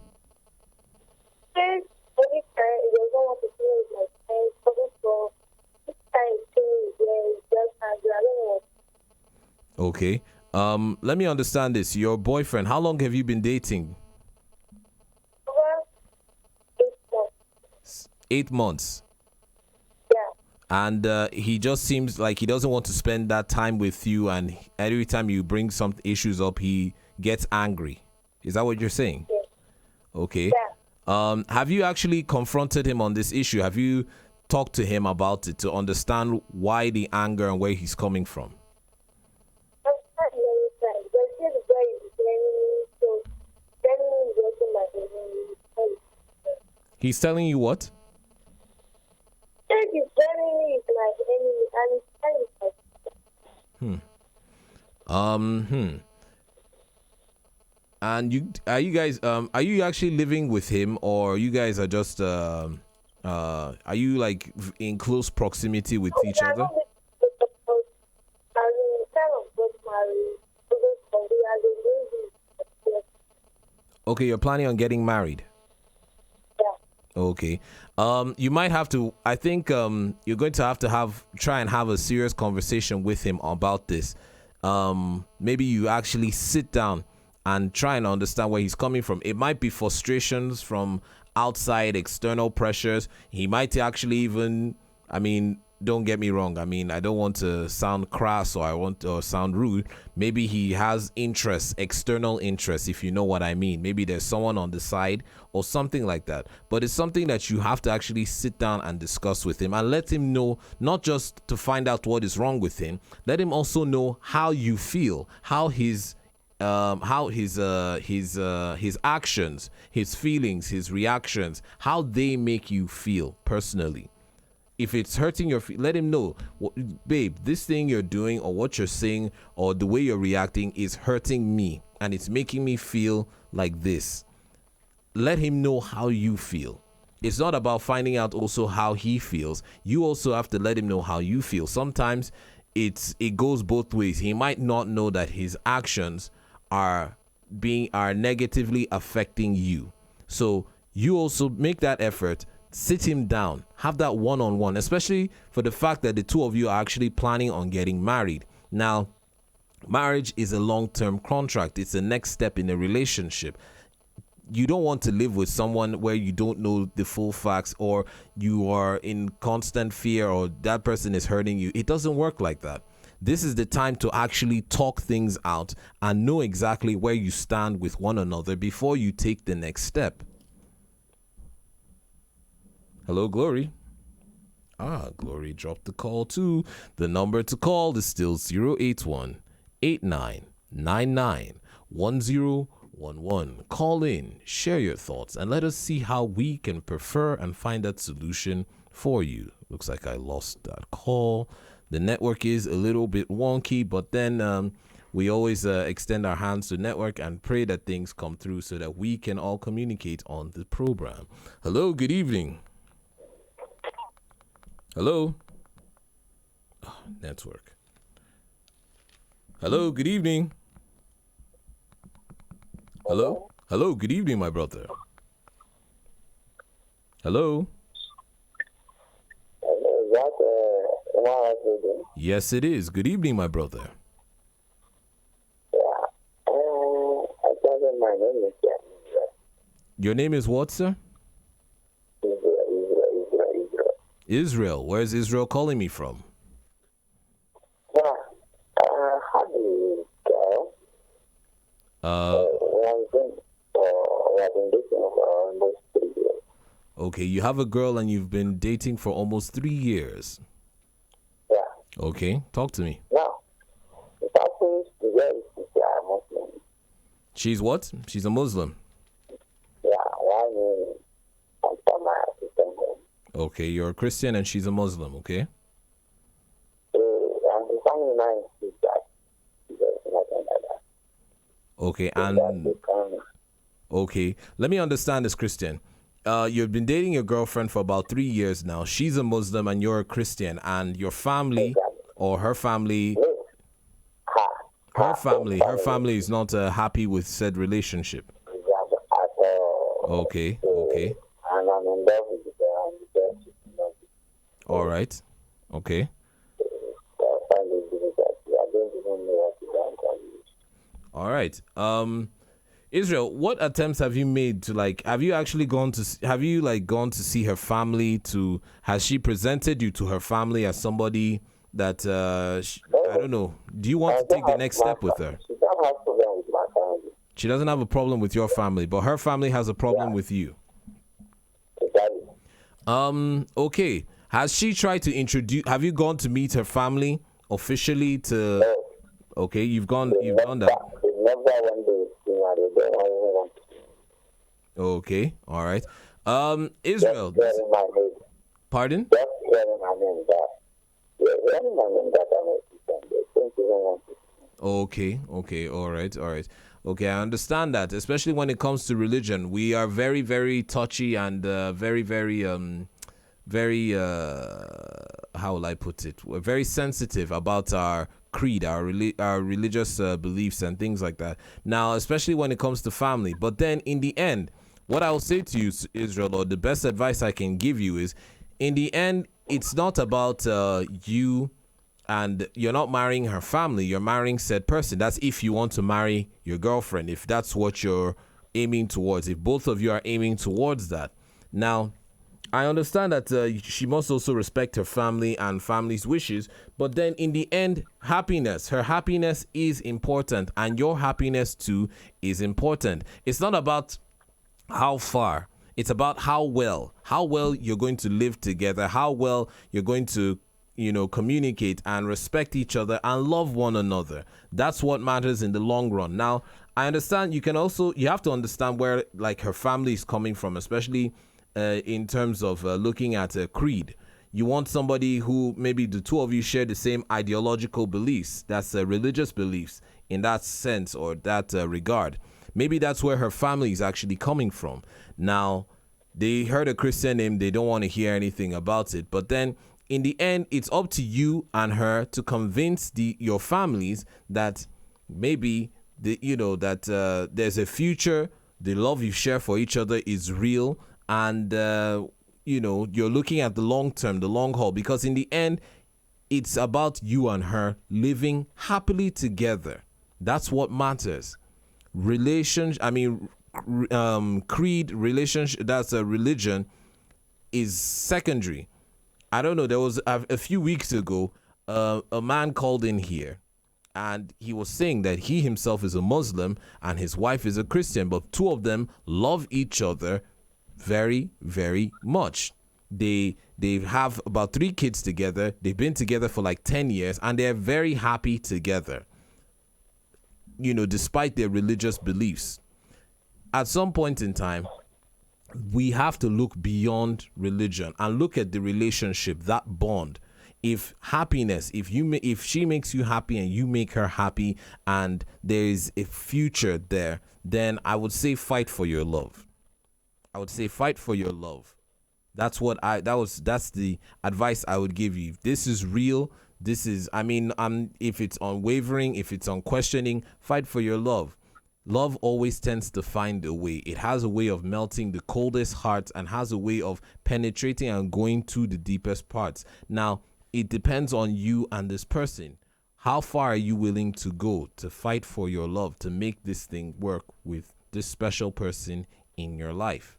Says every time he doesn't want to see with my friends. So this time too, he just has I don't know. Okay. Let me understand this. Your boyfriend, how long have you been dating? Over 8 months. 8 months. Yeah. And he just seems like he doesn't want to spend that time with you, and every time you bring some issues up, he gets angry. Is that what you're saying? Yeah. Okay. Yeah. Have you actually confronted him on this issue? Have you talked to him about it to understand why the anger and where he's coming from? I've had many times, but still the guy is telling me, so telling me is also my enemy. He's telling you what? If he's telling me it's my enemy, and it's telling me And are you actually living with him, or you guys are just are you like in close proximity with each I other? don't make the post. I mean, kind of got married. So we are the baby. Okay, you're planning on getting married. Yeah. Okay. You might have to. I think you're going to try and have a serious conversation with him about this. Maybe you actually sit down and try and understand where he's coming from. It might be frustrations from outside external pressures. He might actually even, don't get me wrong. I don't want to sound crass or sound rude. Maybe he has interests, external interests, if you know what I mean. Maybe there's someone on the side or something like that. But it's something that you have to actually sit down and discuss with him and let him know, not just to find out what is wrong with him, let him also know how you feel, how his actions, his feelings, his reactions, how they make you feel personally. If it's hurting your let him know, babe, this thing you're doing or what you're saying or the way you're reacting is hurting me and it's making me feel like this. Let him know how you feel. It's not about finding out also how he feels. You also have to let him know how you feel. Sometimes it goes both ways. He might not know that his actions are negatively affecting you. So you also make that effort, sit him down, have that one-on-one, especially for the fact that the two of you are actually planning on getting married. Now, marriage is a long-term contract. It's the next step in a relationship. You don't want to live with someone where you don't know the full facts or you are in constant fear or that person is hurting you. It doesn't work like that. This is the time to actually talk things out and know exactly where you stand with one another before you take the next step. Hello, Glory. Glory dropped the call too. The number to call is still 081-8999-1011. Call in, share your thoughts, and let us see how we can prefer and find that solution for you. Looks like I lost that call. The network is a little bit wonky, but then we always extend our hands to network and pray that things come through so that we can all communicate on the program. Hello, good evening. Hello. Network. Hello, good evening. Hello. Hello, good evening, my brother. Hello. Is that Yes, it is. Good evening, my brother. yeah. My name is Israel. Your name is what, sir? Israel. Israel. Where's Israel calling me from? Yeah. How do you go? We have been dating for almost 3 years. Okay, you have a girl and you've been dating for almost 3 years. Yeah. Okay, talk to me. Now, the person is Muslim. She's what? She's a Muslim. Yeah, why me? I'm from my Christian home. Okay, you're a Christian and she's a Muslim, okay? And the family line is that. There's nothing like that. Okay, and okay, let me understand this, Christian. You've been dating your girlfriend for about 3 years now. She's a Muslim and you're a Christian, and your family or her family, her family is not happy with said relationship. Okay. And I'm in love with the All right. Okay. All right. Israel, what attempts have you made to have you gone to see her family? Has she presented you to her family as somebody that I don't know. Do you want to take the next step with her? She don't have problem with my family. She doesn't have a problem with your family, but her family has a problem with you. Exactly. Okay. Has she tried to have you gone to meet her family officially to? No. Okay, you've done that. They never when they see me, they don't even want to see me. Okay, all right. Israel. Just hearing my name. Pardon? Just hearing my name that. Yeah, hearing my name that I'm a Christian. They don't even want to see me. Okay, all right. Okay, I understand that, especially when it comes to religion. We are very, very touchy and very, how will I put it? We're very sensitive about our creed, our religious beliefs and things like that. Now, especially when it comes to family. But then in the end, what I will say to you, Israel, or the best advice I can give you is, in the end, it's not about you, and you're not marrying her family. You're marrying said person. That's if you want to marry your girlfriend, if that's what you're aiming towards, if both of you are aiming towards that. Now, I understand that she must also respect her family and family's wishes, but then in the end, her happiness is important, and your happiness too is important. It's not about how far, it's about how well you're going to live together, how well you're going to, communicate and respect each other and love one another. That's what matters in the long run. Now, I understand you have to understand where her family is coming from, especially in terms of looking at a creed. You want somebody who maybe the two of you share the same ideological beliefs. That's religious beliefs in that sense or that regard. Maybe that's where her family is actually coming from. Now, they heard a Christian name. They don't want to hear anything about it. But then in the end, it's up to you and her to convince your families that maybe there's a future. The love you share for each other is real. And, you're looking at the long term, the long haul, because in the end, it's about you and her living happily together. That's what matters. Creed, relationship, that's a religion, is secondary. I don't know, there was a few weeks ago, a man called in here, and he was saying that he himself is a Muslim and his wife is a Christian, but two of them love each other very, very much. They have about 3 kids together. They've been together for 10 years, and they're very happy together, despite their religious beliefs. At some point in time, we have to look beyond religion and look at the relationship, that bond. If happiness, if she makes you happy and you make her happy, and there is a future there, then I would say fight for your love. That's that's the advice I would give you. If this is real, if it's unwavering, if it's unquestioning, fight for your love. Love always tends to find a way. It has a way of melting the coldest hearts and has a way of penetrating and going to the deepest parts. Now, it depends on you and this person. How far are you willing to go to fight for your love, to make this thing work with this special person in your life?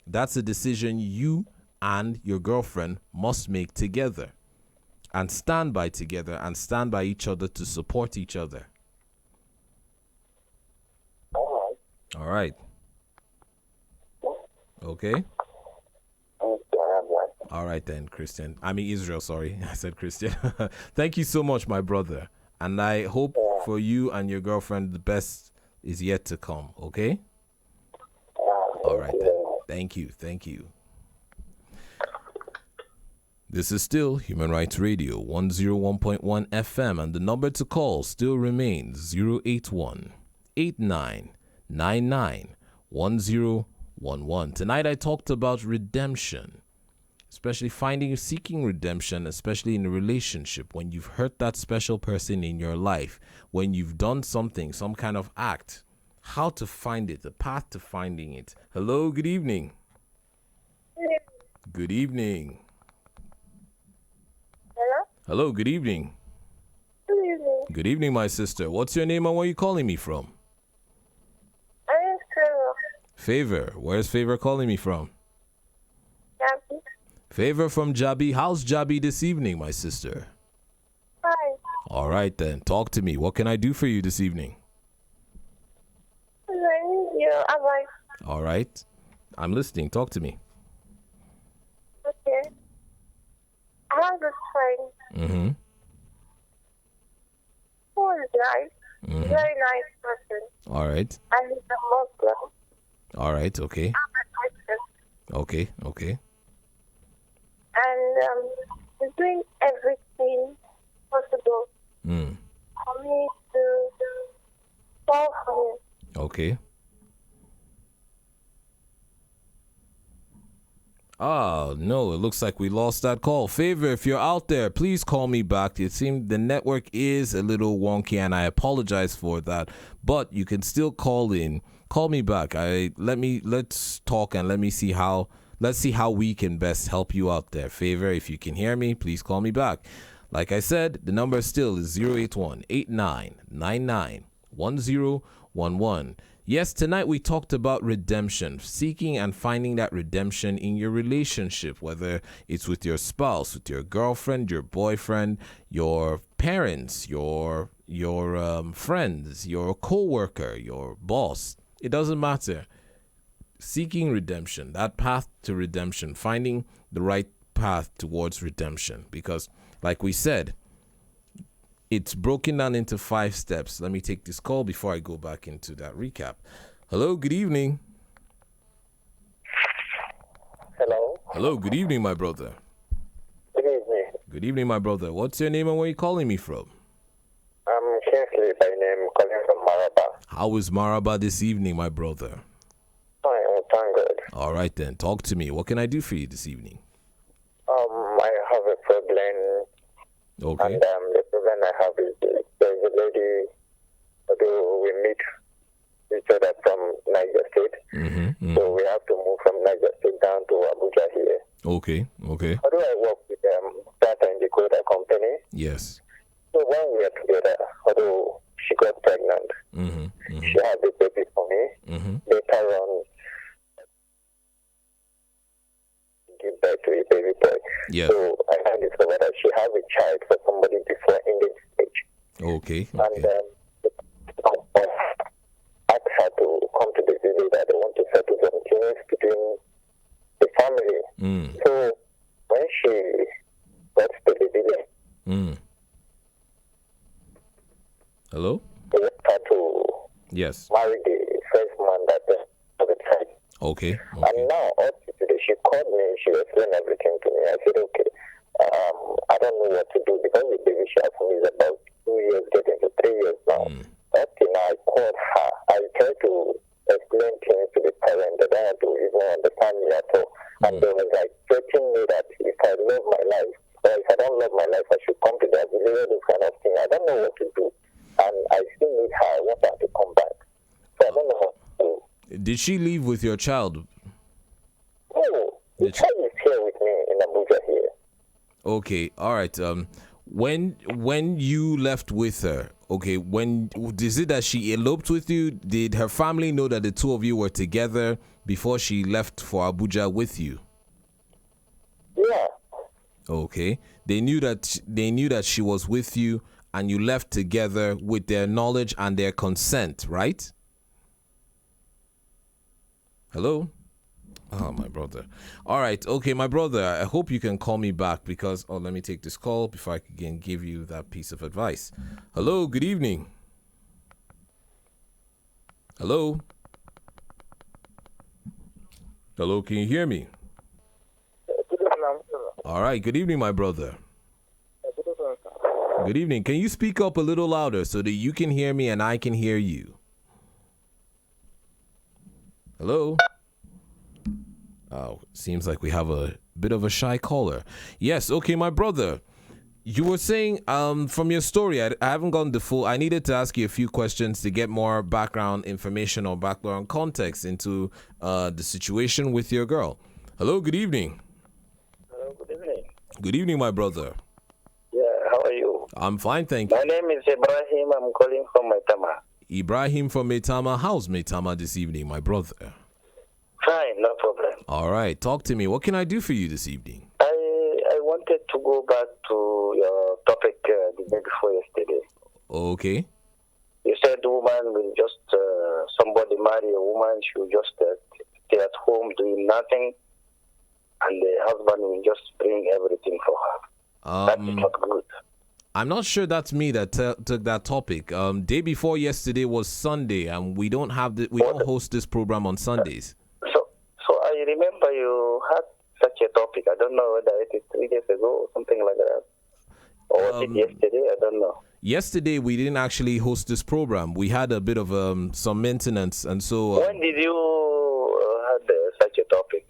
That's a decision you and your girlfriend must make together, and stand by together, and stand by each other to support each other. All All right. Okay. All right then, Christian. I mean Israel, sorry. I said Christian. Thank you so much, my brother. And I hope for you and your girlfriend the best is yet to come, okay? All right then. Thank you. Thank you. This is still Human Rights Radio 101.1 FM, and the number to call still remains 081 8999 1011. Tonight I talked about redemption, especially seeking redemption, especially in a relationship, when you've hurt that special person in your life, when you've done something, some kind of act, how to find it, the path to finding it. Hello, good evening. Good evening. Hello? Hello, good evening. Good evening. Good evening, my sister. What's your name and where are you calling me from? I'm Trevor. Favor. Where's Favor calling me from? Happy. Favor from Jabi. How's Jabi this evening, my sister? Hi. All right, then. Talk to me. What can I do for you this evening? I need your advice. All right. I'm listening. Talk to me. Okay. I have a friend Mm-hmm. who is nice, very nice person, All right. and he's a Muslim. All right. Okay. I'm a Christian. Okay. And he's doing everything possible Mm. for me to fall for him. Okay. Ah, no, it looks like we lost that call. Favor, if you're out there, please call me back. It seems the network is a little wonky and I apologize for that, but you can still call in. Call me back. Let's talk and let's see how we can best help you out there. Favor, if you can hear me, please call me back. Like I said, the number still is 081-8999-1011. Yes, tonight we talked about redemption, seeking and finding that redemption in your relationship, whether it's with your spouse, with your girlfriend, your boyfriend, your parents, your friends, your co-worker, your boss. It doesn't matter. Seeking redemption, that path to redemption, finding the right path towards redemption. Because, like we said, it's broken down into 5 steps. Let me take this call before I go back into that recap. Hello, good evening. Hello. Hello, good evening, my brother. Good evening. Good evening, my brother. What's your name and where are you calling me from? I'm Kingsley by name, calling from Maraba. How is Maraba this evening, my brother? Fine, thank God. All right, then. Talk to me. What can I do for you this evening? I have a problem. Okay. And the problem I have is there's a lady who we meet each other from Niger State. Mm-hmm. So we have to move from Niger State down to Abuja here. Okay. Although I work with data and decoder company, Yes. so when we are together, although she got pregnant, she had a baby for me. Later on, give birth to a baby boy. Yeah. So I had discovered that she has a child for somebody before engaged stage. Okay. And asked her to come to the village that they want to settle some things between the family. So when she got to the village, Hello? they asked her to Yes. marry the first man that has a child. Okay. And now, up to today, she called me, she explained everything to me. I said, okay, I don't know what to do because the baby she has for me is about 2 years, getting to 3 years now. Up till now, I called her. I tried to explain things to the parent that I had to even understand me at all. And they were like threatening me that if I love my life, or if I don't love my life, I should come to that village, this kind of thing. I don't know what to do. And I still need her. I want her to come back. So I don't know what to do. Did she leave with your child? No, the child is here with me in Abuja here. Okay. All right. When you left with her, okay, when is it that she eloped with you? Did her family know that the two of you were together before she left for Abuja with you? Yeah. Okay. They knew that she was with you and you left together with their knowledge and their consent, right? Hello? Oh, my brother. All right. Okay, my brother, I hope you can call me back because, let me take this call before I can give you that piece of advice. Hello, good evening. Hello? Hello, can you hear me? All right, good evening, my brother. Good evening. Can you speak up a little louder so that you can hear me and I can hear you? Hello? Oh, seems like we have a bit of a shy caller. Yes, okay, my brother. You were saying from your story, I haven't gotten the full. I needed to ask you a few questions to get more background information or background context into the situation with your girl. Hello, good evening. Hello, good evening. Good evening, my brother. Yeah, how are you? I'm fine, thank you. My name is Ibrahim. I'm calling from Maitama. Ibrahim from Maitama. How's Maitama this evening, my brother? Fine, no problem. All right, talk to me. What can I do for you this evening? I wanted to go back to your topic the day before yesterday. Okay. You said woman will just, somebody marry a woman, she will just stay at home doing nothing, and the husband will just bring everything for her. That is not good. I'm not sure that's me that took that topic. Day before yesterday was Sunday, and we don't host this program on Sundays. So I remember you had such a topic. I don't know whether it is 3 days ago or something like that. Or was it yesterday? I don't know. Yesterday, we didn't actually host this program. We had a bit of some maintenance, and so... when did you had such a topic?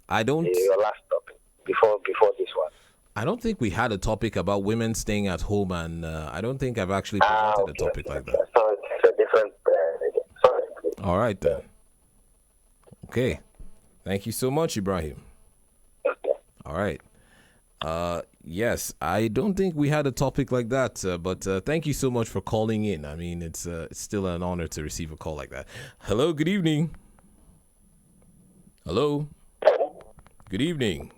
I don't... Your last topic, before this one. I don't think we had a topic about women staying at home, and I don't think I've actually presented a topic like that. So it's a different... sorry. All right, then. Okay. Thank you so much, Ibrahim. Okay. All right. Yes, I don't think we had a topic like that, but thank you so much for calling in. I mean, it's still an honor to receive a call like that. Hello, good evening. Hello. Good evening.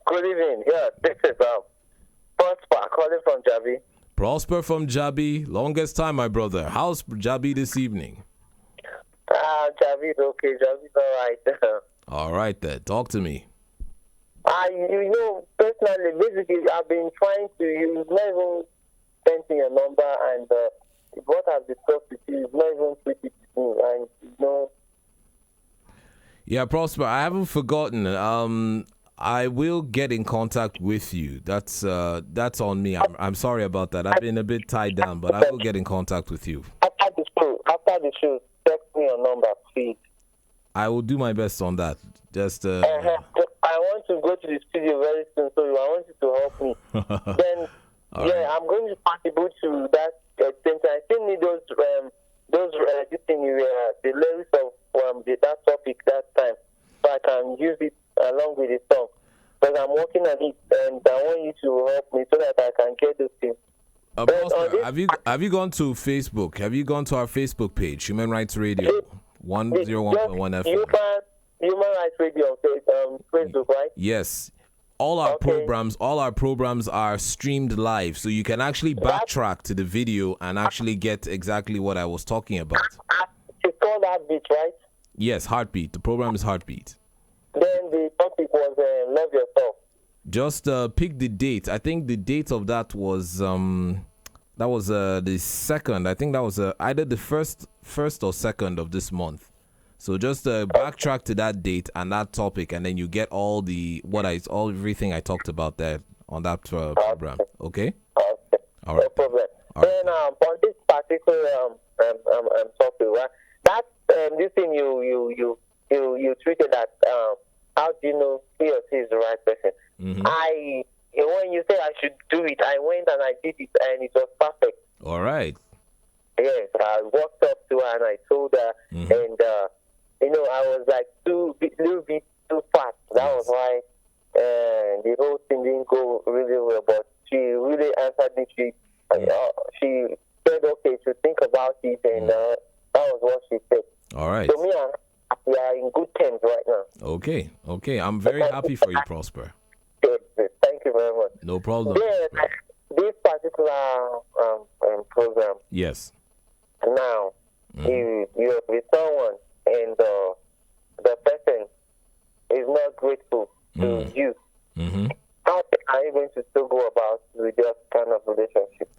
Good evening. Yeah, this is Prosper calling from Jabi. Prosper from Jabi. Longest time, my brother. How's Jabi this evening? Jabi is okay. Jabi is all right. All right, then. Talk to me. Personally, basically, I've been trying to use not even sending your number, and what I've discussed with you is not even pretty to me, and Yeah, Prosper, I haven't forgotten. I will get in contact with you. That's on me. I'm sorry about that. I've been a bit tied down, but I will get in contact with you. After the show, text me your number, please. I will do my best on that. Just I want to go to the studio very soon, so I want you to help me. Then, right. I'm going to contribute to that thing. I still need those this thing the lyrics of that topic that time, so I can use it along with the song. Because I'm working on it, and I want you to help me so that I can get those things. Prosper, have you gone to Facebook? Have you gone to our Facebook page, Human Rights Radio 101.1 FM? Human Rights Radio on Facebook, right? Yes. All our programs are streamed live, so you can actually backtrack to the video and actually get exactly what I was talking about. It's called Heartbeat, right? Yes, Heartbeat. The program is Heartbeat. Then the topic was Love Yourself. Just pick the date. I think the date of that was the second. I think that was either the first or second of this month. So just backtrack to that date and that topic, and then you get everything I talked about there on that program. Okay? Okay. All right. No problem. All right. Then on this particular topic, right? That this thing you tweeted that how do you know he or she is the right person? Mm-hmm. When you say I should do it, I went and I did it, and it was perfect. All right. Yes, I walked up to her and I told her, and I was like little bit too fast. That was why and the whole thing didn't go really well. But she really answered me. She said, okay, to think about it, and that was what she said. All right. So me and we are in good terms right now. Okay. I'm very happy for you, Prosper. Good. Thank you very much. No problem. Then, this particular program. Yes. Now, you're with someone, and the person is not grateful to you. How are you going to still go about with this kind of relationship?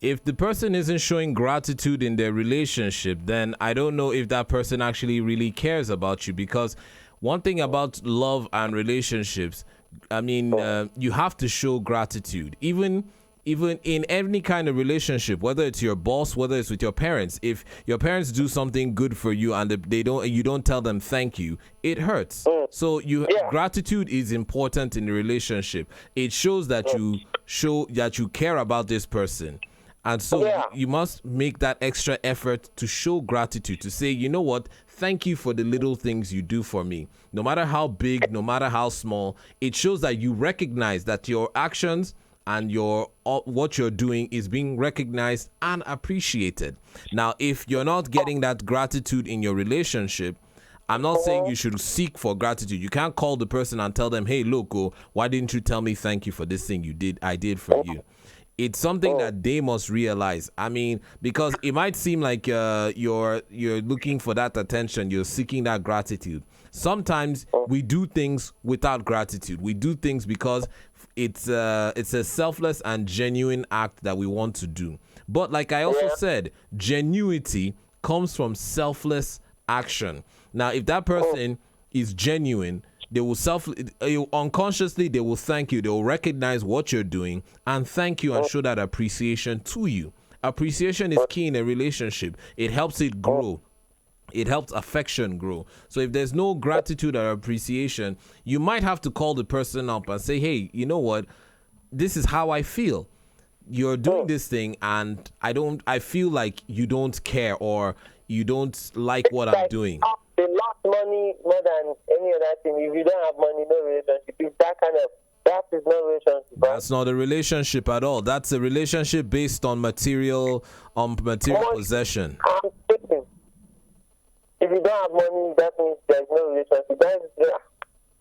If the person isn't showing gratitude in their relationship, then I don't know if that person actually really cares about you, because one thing about love and relationships, I mean, you have to show gratitude. Even in any kind of relationship, whether it's your boss, whether it's with your parents, if your parents do something good for you and you don't tell them thank you, it hurts. So gratitude is important in a relationship. It shows that you care about this person. And so you must make that extra effort to show gratitude, to say, you know what, thank you for the little things you do for me. No matter how big, no matter how small, it shows that you recognize that your actions and what you're doing is being recognized and appreciated. Now, if you're not getting that gratitude in your relationship, I'm not saying you should seek for gratitude. You can't call the person and tell them, hey, look, why didn't you tell me thank you for this thing I did for you? It's something that they must realize. I mean, because it might seem like you're looking for that attention, you're seeking that gratitude. Sometimes we do things without gratitude. We do things because it's a selfless and genuine act that we want to do. But like I also said, genuinity comes from selfless action. Now, if that person is genuine, they will unconsciously, they will thank you. They will recognize what you're doing and thank you and show that appreciation to you. Appreciation is key in a relationship. It helps it grow. It helps affection grow. So if there's no gratitude or appreciation, you might have to call the person up and say, hey, you know what? This is how I feel. You're doing this thing and I feel like you don't care or you don't like what I'm doing. They lost money more than any other thing. If you don't have money, no relationship. If that is no relationship. That's not a relationship at all. That's a relationship based on material possession. If you don't have money, that means there's no relationship.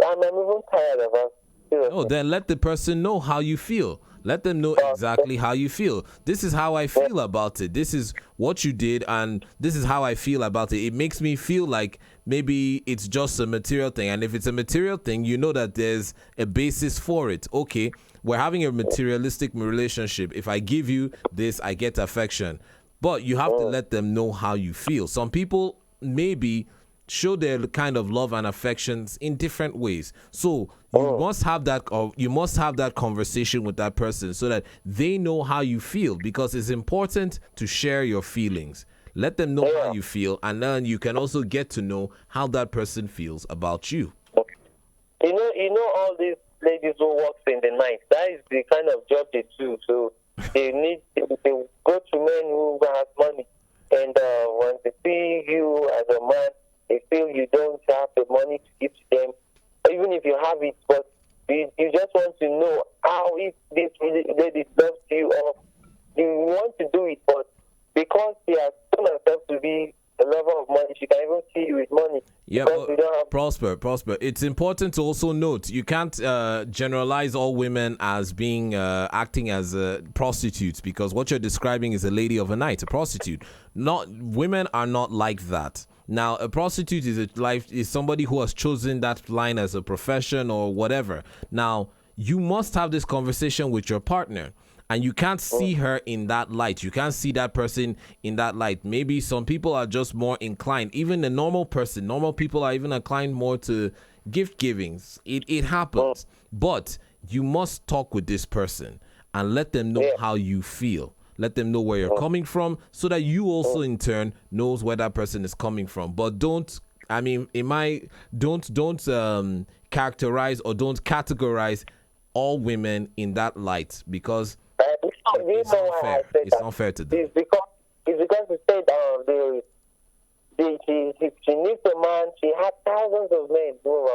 I'm even tired of us. No, then let the person know how you feel. Let them know exactly how you feel. This is how I feel about it. This is what you did, and this is how I feel about it. It makes me feel like maybe it's just a material thing. And if it's a material thing, you know that there's a basis for it. Okay, we're having a materialistic relationship. If I give you this, I get affection. But you have to let them know how you feel. Some people maybe show their kind of love and affections in different ways. So you must have that conversation with that person so that they know how you feel, because it's important to share your feelings. Let them know how you feel, and then you can also get to know how that person feels about you. You know all these ladies who work in the night, that is the kind of job they do. So they go to men who have money, and when they see you as a man, they feel you don't have the money to give to them, even if you have it, but you just want to know how, if this lady loves you, or you want to do it, but because she has shown herself to be a lover of money, she can even see you with money. Yeah, Prosper. It's important to also note, you can't generalize all women as being acting as prostitutes, because what you're describing is a lady of a night, a prostitute. Women are not like that. Now, a prostitute is somebody who has chosen that line as a profession or whatever. Now, you must have this conversation with your partner, and you can't see her in that light. You can't see that person in that light. Maybe some people are just more inclined. Even a normal people are even inclined more to gift givings. It happens. But you must talk with this person and let them know how you feel. Let them know where you're coming from, so that you also in turn knows where that person is coming from. But don't characterize or don't categorize all women in that light, because it's unfair. It's unfair to them. It's because he said she needs a man. She had thousands of men who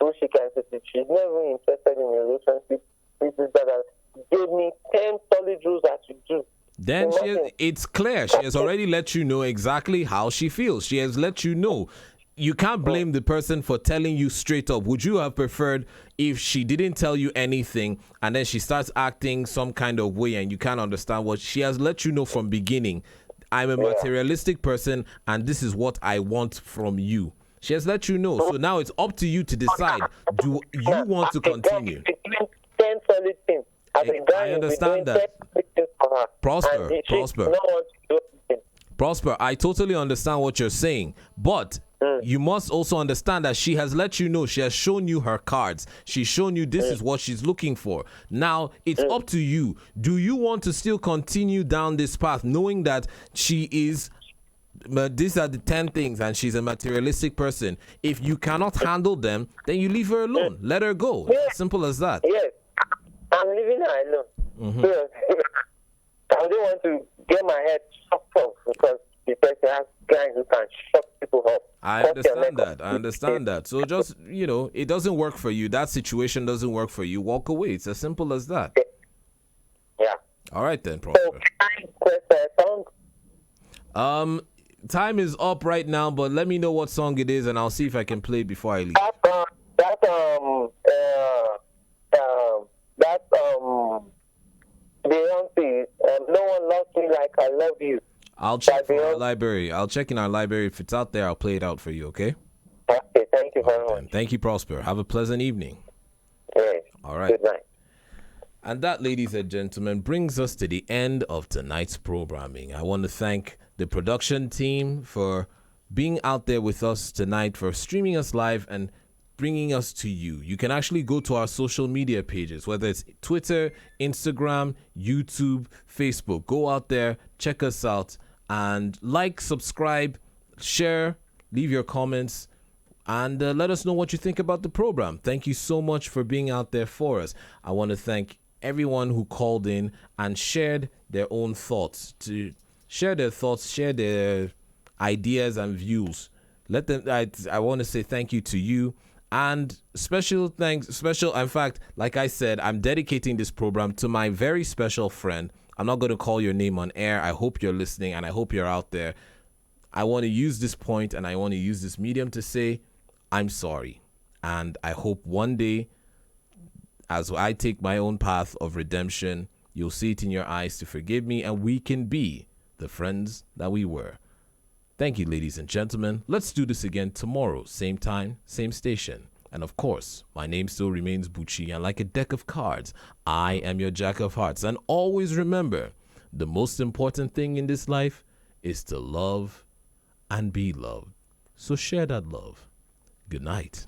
so she can say she's never interested in a relationship. This is that gave me 10 solid rules that you do. Then it's clear. She has already let you know exactly how she feels. She has let you know. You can't blame the person for telling you straight up. Would you have preferred if she didn't tell you anything and then she starts acting some kind of way and you can't understand what she has let you know from beginning? I'm a materialistic person and this is what I want from you. She has let you know. So now it's up to you to decide. Do you want to continue? 10 solid things. I understand that. Prosper, I totally understand what you're saying, but you must also understand that she has let you know, she has shown you her cards. She's shown you this is what she's looking for. Now, it's up to you. Do you want to still continue down this path knowing that she is, these are the 10 things and she's a materialistic person? If you cannot handle them, then you leave her alone. Let her go. As simple as that. Yes. I'm leaving her alone. I don't want to get my head shocked off because the person has guys who can shock people up. I understand that. So just, it doesn't work for you. That situation doesn't work for you. Walk away. It's as simple as that. Yeah. All right then, Prosper. So, song? Time is up right now, but let me know what song it is and I'll see if I can play it before I leave. Beyonce, no one loves me like I love you. I'll check in our library. I'll check in our library. If it's out there, I'll play it out for you, okay? Okay, thank you very much. Thank you, Prosper. Have a pleasant evening. Yes. All right. Good night. And that, ladies and gentlemen, brings us to the end of tonight's programming. I want to thank the production team for being out there with us tonight, for streaming us live and bringing us to you. You can actually go to our social media pages, whether it's Twitter, Instagram, YouTube, Facebook. Go out there, check us out, and like, subscribe, share, leave your comments, and let us know what you think about the program. Thank you so much for being out there for us. I want to thank everyone who called in and shared their own thoughts, share their ideas and views. Let them. I want to say thank you to you. And in fact, like I said, I'm dedicating this program to my very special friend. I'm not going to call your name on air. I hope you're listening and I hope you're out there. I want to use this point and I want to use this medium to say, I'm sorry. And I hope one day, as I take my own path of redemption, you'll see it in your eyes to forgive me and we can be the friends that we were. Thank you, ladies and gentlemen. Let's do this again tomorrow. Same time, same station. And of course, my name still remains Bucci, and like a deck of cards, I am your Jack of Hearts. And always remember, the most important thing in this life is to love and be loved. So share that love. Good night.